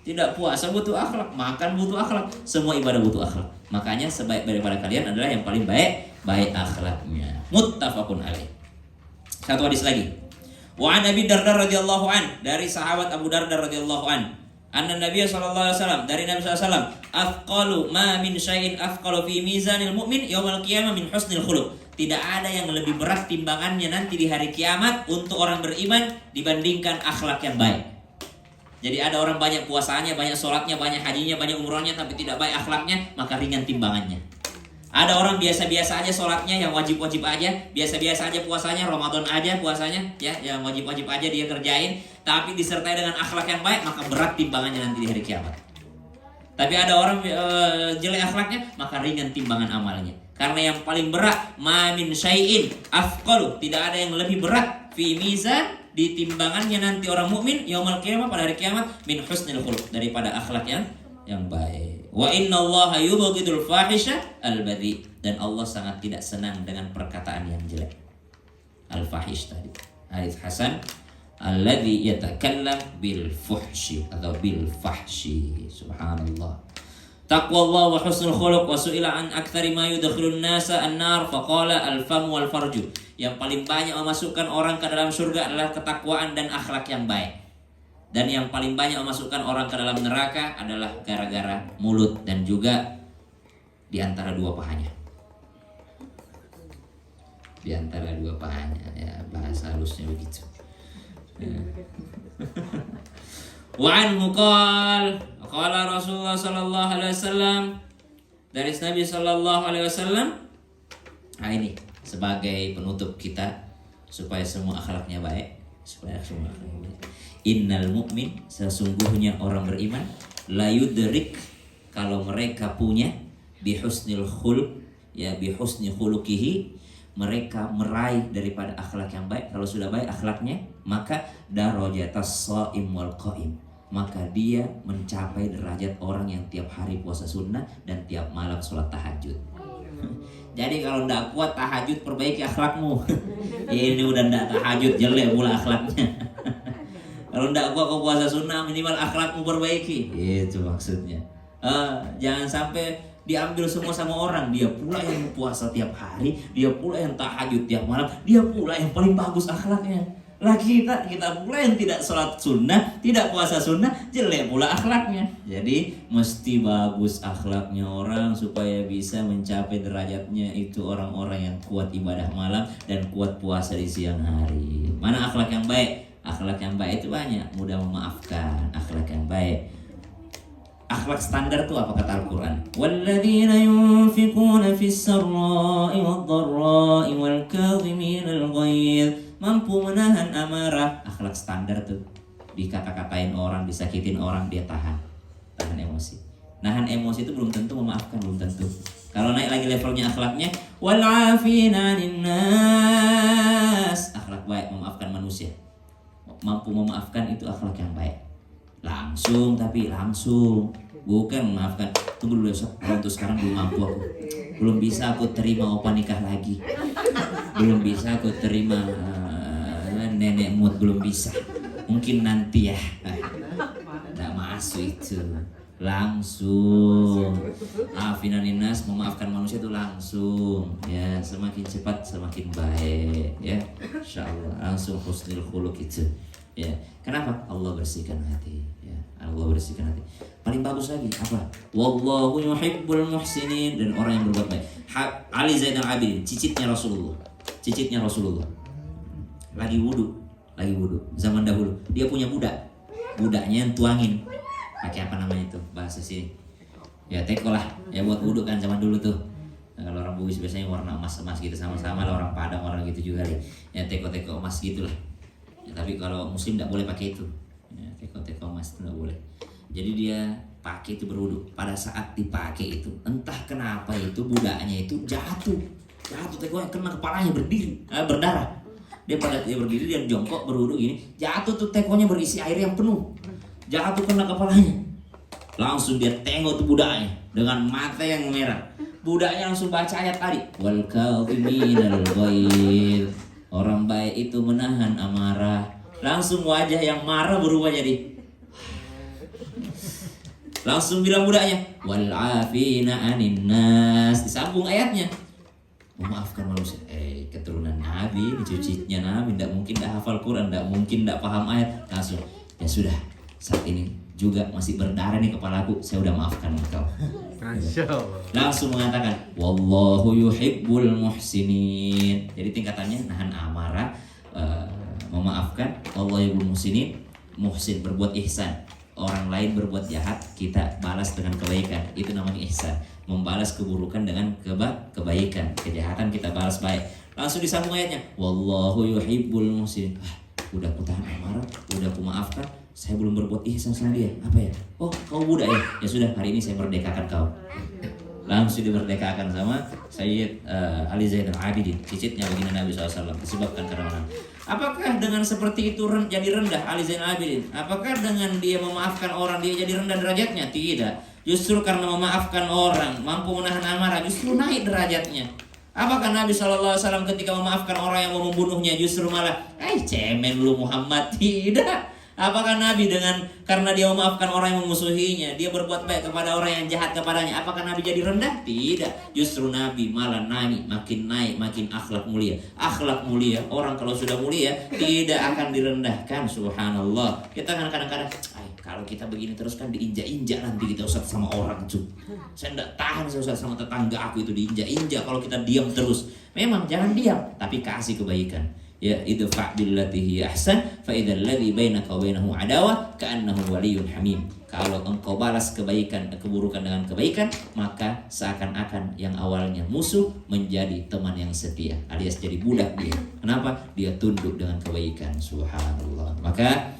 Tidak puasa butuh akhlak, makan butuh akhlak, semua ibadah butuh akhlak. Makanya sebaik daripada kalian adalah yang paling baik akhlaknya. Muttafaqun alaih. Satu hadis lagi. Wa an Abi Darda radhiyallahu an, dari sahabat Abu Darda radhiyallahu an. Anna Nabiy sallallahu alaihi wasallam, dari Nabi sallallahu alaihi wasallam, afqalu ma min syai'in afqalu fi mizanil mu'min yaumal qiyamah min husnil khuluq. Tidak ada yang lebih berat timbangannya nanti di hari kiamat untuk orang beriman dibandingkan akhlak yang baik. Jadi ada orang banyak puasanya, banyak sholatnya, banyak hajinya, banyak umrohnya, tapi tidak baik akhlaknya, maka ringan timbangannya. Ada orang biasa-biasa aja sholatnya, yang wajib-wajib aja, biasa-biasa aja puasanya, Ramadan aja puasanya, ya, yang wajib-wajib aja dia kerjain, tapi disertai dengan akhlak yang baik, maka berat timbangannya nanti di hari kiamat. Tapi ada orang jelek akhlaknya, maka ringan timbangan amalnya. Karena yang paling berat, ma min syai'in afqalu, tidak ada yang lebih berat fi mizan, di timbangannya nanti orang mukmin yaumul qiyamah, pada hari kiamat, min husnil khuluq, daripada akhlak yang baik. Wa innallaha yubghidul fahisha al-badhi, dan Allah sangat tidak senang dengan perkataan yang jelek. Al-fahish tadi hadis hasan, alladhi yatakallam bil fuhshi atau bil fahshi. Subhanallah. Taqwallah wa husnul khuluq. Wa su'ila an aktsari ma yudkhilun nasa an-nar faqala al-fam wal farju. Yang paling banyak memasukkan orang ke dalam surga adalah ketakwaan dan akhlak yang baik. Dan yang paling banyak memasukkan orang ke dalam neraka adalah gara-gara mulut dan juga di antara dua pahanya. Di antara dua pahanya, ya, bahasa halusnya begitu. Ya. Wa anhu qala Rasulullah sallallahu alaihi wasallam, dari Nabi sallallahu alaihi wasallam. Nah, ini sebagai penutup kita supaya semua akhlaknya baik, Innal mu'min, sesungguhnya orang beriman, la yudrik, kalau mereka punya bihusnil khuluq, ya bihusni khuluqihi, mereka meraih daripada akhlak yang baik. Kalau sudah baik akhlaknya, maka darajatas shaim wal qaim, maka dia mencapai derajat orang yang tiap hari puasa sunnah dan tiap malam sholat tahajud. Jadi kalau ndak kuat tahajud, perbaiki akhlakmu. Ini udah ndak tahajud, jelek pula akhlaknya. Kalau ndak kuat kau puasa sunnah, minimal akhlakmu perbaiki. Itu maksudnya. Jangan sampai diambil semua sama orang. Dia pula yang puasa tiap hari, dia pula yang tahajud tiap malam, dia pula yang paling bagus akhlaknya. Lah kita pula yang tidak sholat sunnah, tidak puasa sunnah, jelek pula akhlaknya. Jadi mesti bagus akhlaknya orang supaya bisa mencapai derajatnya itu orang-orang yang kuat ibadah malam dan kuat puasa di siang hari. Mana akhlak yang baik? Akhlak yang baik itu banyak, mudah memaafkan, akhlak yang baik. Akhlak standar itu apa kata Al-Quran? Walladzina yunfiquna fis sarra'i wad-dharra'i wal kadhimina al-ghayz, mampu menahan amarah. Akhlak standar tuh, dikata-katain orang, disakitin orang, dia tahan emosi. Nahan emosi itu belum tentu memaafkan, belum tentu. Kalau naik lagi levelnya akhlaknya, wal 'afina 'anil nas, akhlak baik, memaafkan manusia. Mampu memaafkan itu akhlak yang baik. Langsung, tapi langsung, bukan memaafkan. Tunggu dulu Ustaz, untuk sekarang belum mampu aku. Belum bisa aku terima opa nikah lagi. Belum bisa aku terima nenek mood, belum bisa. Mungkin nanti ya. Tidak masuk itu. Langsung. Afinaninnas, memaafkan manusia itu langsung. Ya, semakin cepat semakin baik. Ya, insyaallah. Langsung husnul khuluq itu. Ya, kenapa? Allah bersihkan hati. Ya, Allah bersihkan hati. Paling bagus lagi apa? Wallahu yuhibbul muhsinin, dan orang yang berbuat baik. Ali Zainal Abidin, cicitnya Rasulullah. Lagi wudu. Zaman dahulu dia punya budaknya yang tuangin. Pakai apa namanya itu bahasa sini? Ya teko lah. Ya buat wudu kan zaman dulu tuh. Nah, kalau orang Bugis biasanya warna emas gitu, sama-sama lah, orang Padang orang gitu juga nih. Ya teko emas gitulah. Ya, tapi kalau muslim tidak boleh pakai itu. Ya, teko emas itu tidak boleh. Jadi dia pakai itu berwudu. Pada saat dipakai itu, entah kenapa itu budaknya itu jatuh tekonya kena kepalanya berdarah. Dia berdiri dia jongkok berwudu gini, jatuh tuh tekonya berisi air yang penuh, jatuh kena kepalanya. Langsung dia tengok tuh budaknya dengan mata yang merah. Budaknya langsung baca ayat tadi, wal kadhiminal ghaidh. Orang baik itu menahan amarah. Langsung wajah yang marah berubah jadi, langsung bilang budaknya, wal afina anin nas. Disambung ayatnya, memaafkan manusia. Keturunan Nabi, cucunya Nabi, tidak mungkin tidak hafal Quran, tidak mungkin tidak paham ayat. Langsung, ya sudah, saat ini juga masih berdarah nih kepalaku, saya udah maafkan engkau. Masya Allah. Langsung mengatakan, wallahu yuhibbul muhsinin. Jadi tingkatannya nahan amarah, memaafkan, Allah yuhibbul muhsinin. Muhsin berbuat ihsan, orang lain berbuat jahat, kita balas dengan kebaikan, itu namanya ihsan. Membalas keburukan dengan kebaikan, kejahatan kita balas baik. Langsung disambung ayatnya, wallahu yuhibbul muhsinin. Udah ku tahan amarah, udah ku maafkan, saya belum berbuat ihsan sama dia. Apa ya? Oh, kau budak ya? Ya sudah, hari ini saya merdekakan kau. Langsung dimerdekakan sama Sayyid Ali Zainal Abidin, cicitnya baginda Nabi SAW. Disebabkan karena mana? Apakah dengan seperti itu jadi rendah Ali Zainal Abidin? Apakah dengan dia memaafkan orang dia jadi rendah derajatnya? Tidak. Justru karena memaafkan orang, mampu menahan amarah, justru naik derajatnya. Apakah Nabi SAW ketika memaafkan orang yang mau membunuhnya justru malah, cemen lu Muhammad? Tidak. Apakah Nabi karena dia memaafkan orang yang memusuhinya, dia berbuat baik kepada orang yang jahat kepadanya, apakah Nabi jadi rendah? Tidak. Justru Nabi malah naik, makin akhlak mulia. Akhlak mulia, orang kalau sudah mulia tidak akan direndahkan. Subhanallah. Kita kan kadang-kadang, kalau kita begini terus kan diinjak-injak nanti kita Ustaz sama orang tuh. Saya tidak tahan Ustaz sama tetangga aku itu diinjak-injak kalau kita diam terus. Memang jangan diam, tapi kasih kebaikan. Ya, idfa' billati hiya ahsan fa idzal ladzi bainaka wa bainahu adawah ka'annahu waliyyun hamim. Kalau engkau balas keburukan dengan kebaikan, maka seakan-akan yang awalnya musuh menjadi teman yang setia, alias jadi budak dia. Kenapa? Dia tunduk dengan kebaikan. Subhanallah. Maka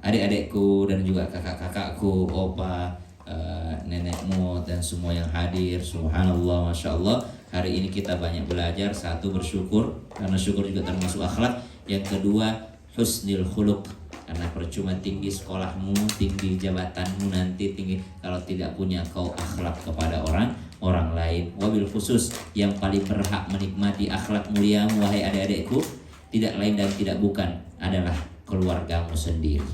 adik-adikku dan juga kakak-kakakku, opa, nenekmu dan semua yang hadir, subhanallah, masya Allah. Hari ini kita banyak belajar. Satu, bersyukur, karena syukur juga termasuk akhlak. Yang kedua, husnul khuluq, karena percuma tinggi sekolahmu, tinggi jabatanmu nanti, tinggi kalau tidak punya kau akhlak kepada orang lain. Wabil khusus yang paling berhak menikmati akhlak muliamu, wahai adik-adikku, tidak lain dan tidak bukan adalah keluargamu sendiri.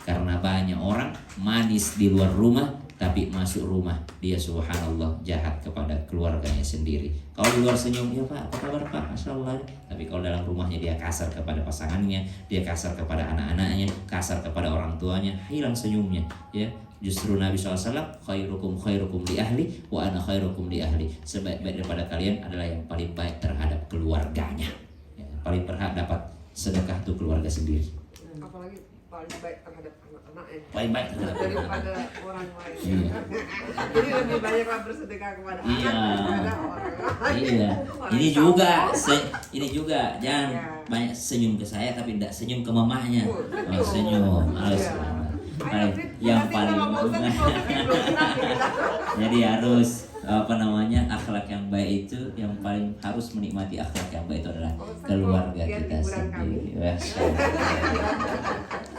Karena banyak orang manis di luar rumah, tapi masuk rumah dia subhanallah jahat kepada keluarganya sendiri. Kalau di luar senyum, ya Pak, apa kabar Pak? Masya Allah. Tapi kalau dalam rumahnya dia kasar kepada pasangannya, dia kasar kepada anak-anaknya, kasar kepada orang tuanya, hilang senyumnya. Ya, justru Nabi SAW, khairukum li ahli wa ana khairukum li ahli. Sebaik-baik daripada kalian adalah yang paling baik terhadap keluarganya. Ya, paling berhak dapat sedekah itu keluarga sendiri. Apalagi paling baik terhadap anak-anaknya. Paling baik terhadap daripada orang lain. Iya. Jadi lebih banyaklah bersedekah kepada anak daripada orang lain. Iya. Ini juga jangan banyak senyum ke saya tapi tidak senyum ke mamanya. Oh, senyum harus. Yang paling jadi harus akhlak yang baik itu, yang paling harus menikmati akhlak yang baik itu adalah keluarga kita sendiri.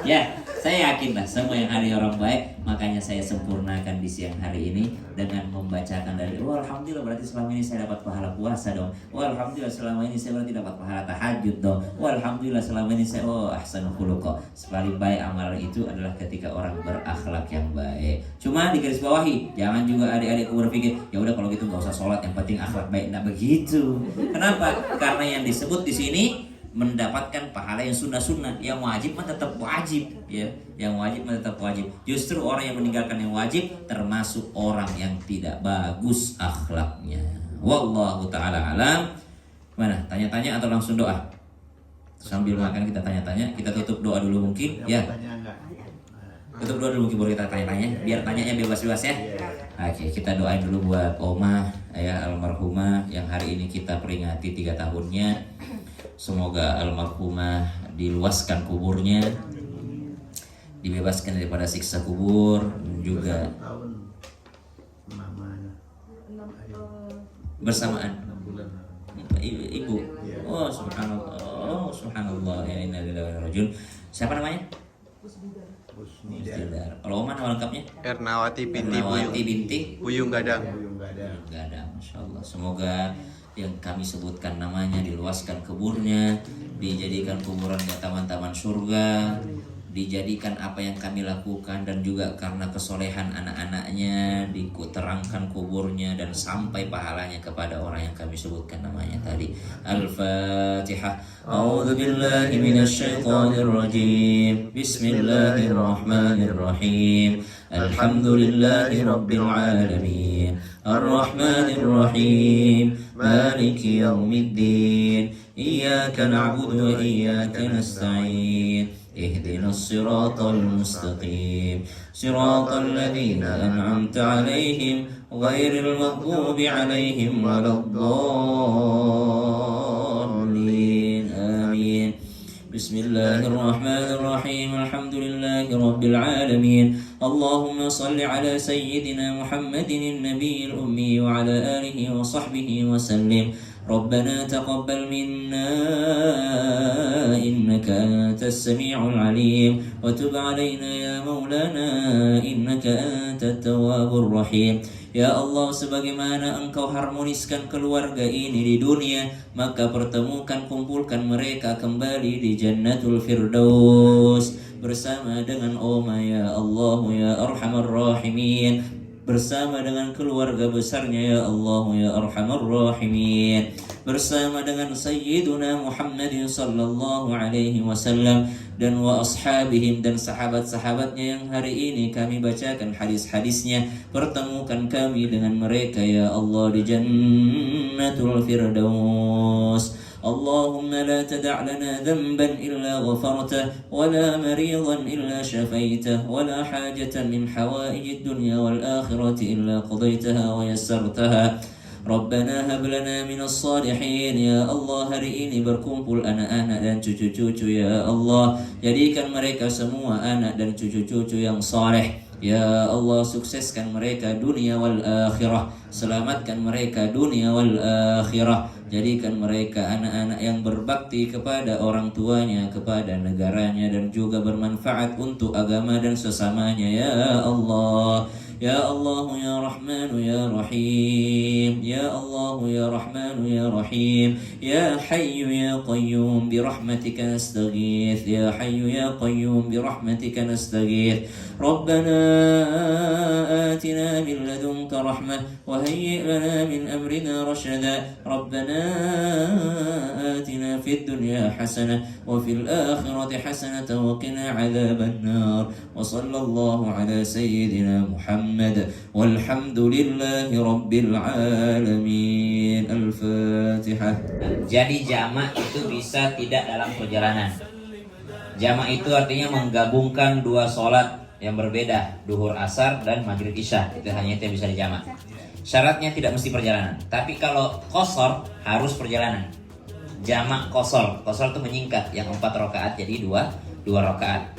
Ya, saya yakinlah semua yang hari orang baik, makanya saya sempurnakan di siang hari ini dengan membacakan dari alhamdulillah berarti selama ini saya dapat pahala puasa dong. Alhamdulillah selama ini saya berarti dapat pahala tahajud dong. Alhamdulillah selama ini saya ahsanul khuluq. Paling baik amalan itu adalah ketika orang berakhlak yang baik. Cuma digarisbawahi, jangan juga adik-adikku berpikir, ya udah kalau gitu nggak usah sholat, yang penting akhlak baik. Nggak begitu. Kenapa? Karena yang disebut di sini mendapatkan pahala yang sunnah-sunnah, yang wajib mah tetap wajib, ya. Yang wajib mah tetap wajib. Justru orang yang meninggalkan yang wajib termasuk orang yang tidak bagus akhlaknya. Wallahu taala alam. Mana? Tanya-tanya atau langsung doa? Sambil makan kita tanya-tanya. Kita tutup doa dulu mungkin, ya. Tutup doa dulu mungkin baru kita tanya-tanya. Biar tanyanya bebas-bebas ya. Oke, kita doain dulu buat Oma, ya, almarhumah yang hari ini kita peringati 3 tahunnya. Semoga almarhumah diluaskan kuburnya, dibebaskan daripada siksa kubur, juga bersamaan. Ibu. Oh subhanallah. Oh subhanallah. Ya inna lillahi wa inna ilaihi rajiun. Siapa namanya? Musdidar. Kalau Oma nama lengkapnya? Ernawati binti Ernawati binti Buyung Gadang. Gak ada, masya Allah. Semoga yang kami sebutkan namanya diluaskan kuburnya, dijadikan kuburannya taman-taman surga, dijadikan apa yang kami lakukan dan juga karena kesolehan anak-anaknya diterangkan kuburnya dan sampai pahalanya kepada orang yang kami sebutkan namanya tadi. Al-Fatihah. A'udzu billahi minasy syaithanir rajim. Bismillahirrahmanirrahim. Alhamdulillahi rabbil alamin. Ar-Rahmanir Rahim. Maliki yaumiddin. Iyyaka na'budu wa iyyaka nasta'in. اهدنا الصراط المستقيم صراط الذين أنعمت عليهم غير المغضوب عليهم ولا الضالين آمين بسم الله الرحمن الرحيم الحمد لله رب العالمين اللهم صل على سيدنا محمد النبي الأمي وعلى آله وصحبه وسلم ربنا تقبل منا إنك أنت السميع العليم وتب علينا يا مولانا إنك أنت التواب الرحيم. Ya Allah, sebagaimana Engkau harmoniskan keluarga ini di dunia, maka pertemukan, kumpulkan mereka kembali di Jannatul Firdaus bersama dengan Oma ya Allah ya Arhamar Rahimin, bersama dengan keluarga besarnya ya Allah ya Arhamar Rahimin, bersama dengan Sayyiduna Muhammad sallallahu alaihi wasallam dan wa ashabihim dan sahabat-sahabatnya yang hari ini kami bacakan hadis-hadisnya. Pertemukan kami dengan mereka ya Allah di Jannatul Firdaus. اللهم لا تدع لنا ذنبا إلا غفرته ولا مريضا إلا شفيته ولا حاجة من حوائج الدنيا والآخرة إلا قضيتها ويسرتها ربنا هب لنا من الصالحين ya Allah. Hari ini berkumpul anak-anak dan cucu-cucu ya Allah, jadikan mereka semua anak dan cucu-cucu yang saleh ya Allah. Sukseskan mereka dunia wal akhirah, selamatkan mereka dunia wal akhirah, jadikan mereka anak-anak yang berbakti kepada orang tuanya, kepada negaranya, dan juga bermanfaat untuk agama dan sesamanya ya Allah. Ya Allah ya Rahman ya Rahim, Ya Allah ya Rahman ya Rahim, Ya Hayyu ya Qayyum birahmatika nastaghith, Ya Hayyu ya Qayyum birahmatika nastaghith. Rabbana atina min ladunka rahmah wa hayyi' lana min amrina rashada. Rabbana atina fid dunya hasanah wa fil akhirati hasanah wa qina adzaban nar. Wa sallallahu ala sayyidina Muhammad walhamdulillahi rabbil alamin. Al-Fatihah. Jadi jamak itu bisa tidak dalam perjalanan. Jamak itu artinya menggabungkan dua sholat yang berbeda, duhur asar dan maghrib isya. Itu hanya itu yang bisa dijamak. Syaratnya tidak mesti perjalanan. Tapi kalau qasar harus perjalanan. Jamak qasar. Qasar itu menyingkat, yang 4 rakaat jadi 2 rakaat.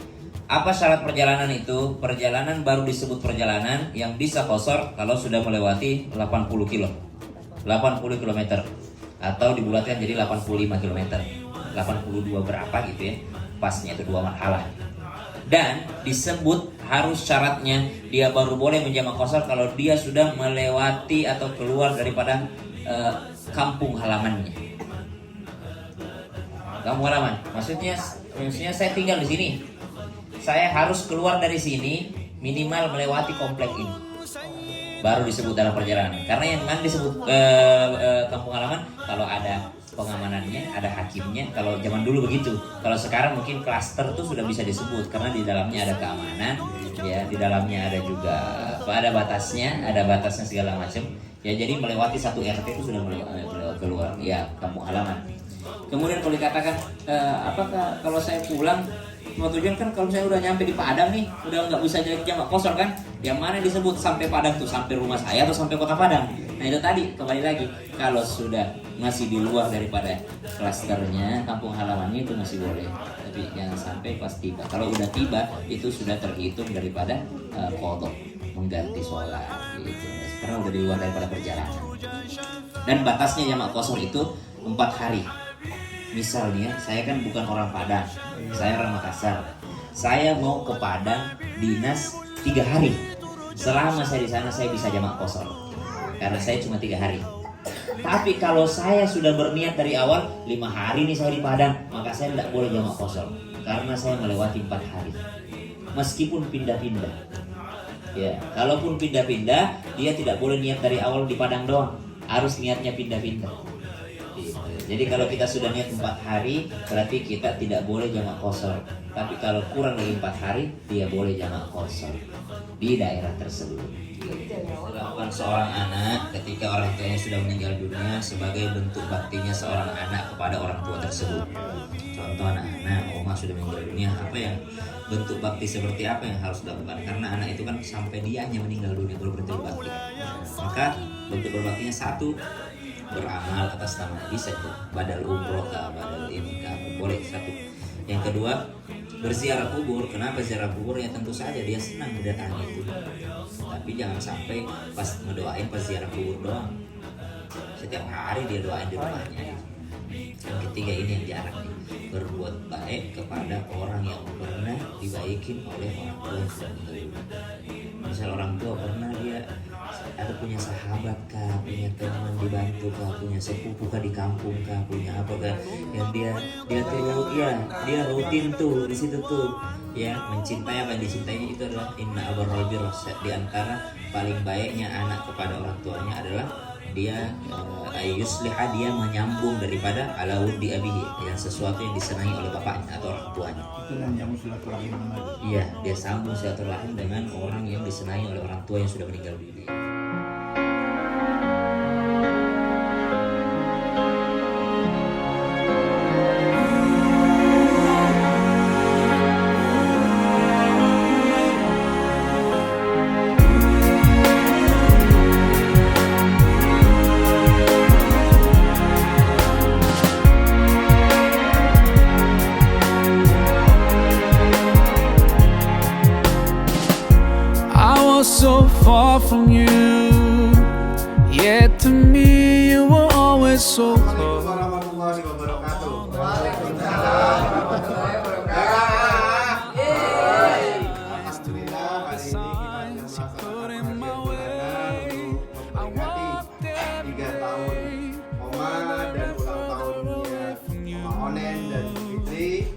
Apa syarat perjalanan itu? Perjalanan baru disebut perjalanan yang bisa qasar kalau sudah melewati 80 km. 80 km atau dibulatkan jadi 85 km. 82 berapa gitu ya. Pasnya itu 2 marhalah. Dan disebut harus syaratnya dia baru boleh menjamak qasar kalau dia sudah melewati atau keluar daripada kampung halamannya. Kampung halaman, maksudnya saya tinggal di sini. Saya harus keluar dari sini minimal melewati komplek ini. Baru disebut dalam perjalanan. Karena yang mana disebut kampung halaman kalau ada pengamanannya, ada hakimnya. Kalau zaman dulu begitu. Kalau sekarang mungkin klaster tuh sudah bisa disebut karena di dalamnya ada keamanan, ya, di dalamnya ada juga ada batasnya segala macam. Ya, jadi melewati satu RT itu sudah keluar, ya, kampung halaman. Kemudian kalau dikatakan apakah kalau saya pulang cuma tujuan kan kalau saya udah nyampe di Padang nih, udah nggak bisa jadi jamak qasar kan? Yang mana disebut sampai Padang tuh sampai rumah saya atau sampai kota Padang? Nah itu tadi kembali lagi kalau sudah masih di luar daripada klasternya kampung halamannya itu masih boleh, tapi jangan sampai pas tiba. Kalau udah tiba itu sudah terhitung daripada qadha. mengganti sholat gitu. Karena udah di luar daripada perjalanan. Dan batasnya jamak qashar itu 4 hari. Misalnya saya kan bukan orang Padang, saya orang Makassar. Saya mau ke Padang dinas 3 hari. Selama saya di sana saya bisa jamak qashar. Karena saya cuma 3 hari. Tapi kalau saya sudah berniat dari awal 5 hari nih saya di Padang, maka saya tidak boleh jamak qashar karena saya melewati 4 hari. Meskipun pindah-pindah. Ya, kalaupun pindah-pindah, dia tidak boleh niat dari awal di Padang doang. Harus niatnya pindah-pindah. Gitu. Jadi kalau kita sudah niat 4 hari, berarti kita tidak boleh jamak qashar. Tapi kalau kurang dari 4 hari, dia boleh jamak qashar di daerah tersebut. Dilakukan seorang anak ketika orang tuanya sudah meninggal dunia sebagai bentuk baktinya seorang anak kepada orang tua tersebut. Contoh anak-anak, oma sudah meninggal dunia, apa yang bentuk bakti seperti apa yang harus dilakukan? Karena anak itu kan sampai dia hanya meninggal dunia baru berbentuk bakti. Maka bentuk berbaktinya satu, beramal atas nama bisa itu badal umroh kah, badal ini kah, boleh satu. Yang kedua, berziarah kubur. Kenapa ziarah kubur? Ya tentu saja dia senang mendatangi itu. Tapi jangan sampai pas ngedoain pas ziarah kubur doang. Setiap hari dia doain di rumahnya. Yang ketiga ini yang diarak nih, berbuat baik kepada orang yang pernah dibaikin oleh orang tua yang sudah meninggal. Misal orang tua pernah dia ada punya sahabat kah, punya teman dibantu kah, punya sepupu kah di kampung kah, punya apa kah yang dia tuh ya dia rutin tuh di situ tuh ya mencintai apa yang dicintainya itu adalah inna abarral birr. Di antara paling baiknya anak kepada orang tuanya adalah dia yusliha, dia menyambung daripada ala wuddi abihi, yang sesuatu yang disenangi oleh bapaknya atau orang tuanya. Itu yang silaturahim namanya. Iya, dia sambung silaturahim dengan orang yang disenangi oleh orang tua yang sudah meninggal dunia. So far from you, yet to me you were always so close. Warahmatullahi wabarakatuh. Waalaikumsalam warahmatullahi wabarakatuh. Alhamdulillah hari ini kita melaksanakan pengajian bulanan untuk memperingati 3 tahun Oma dan ulang tahunnya Oma Onen dan Fitri.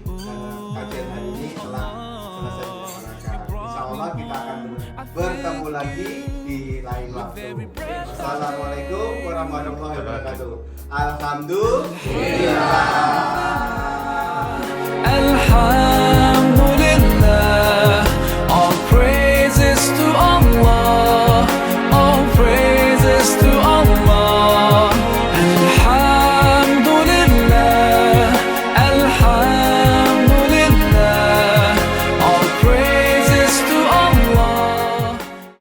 Kajian hari ini telah selesai dilaksanakan. Insya Allah kita akan bertemu lagi di lain waktu. Assalamualaikum warahmatullahi wabarakatuh. Alhamdulillah.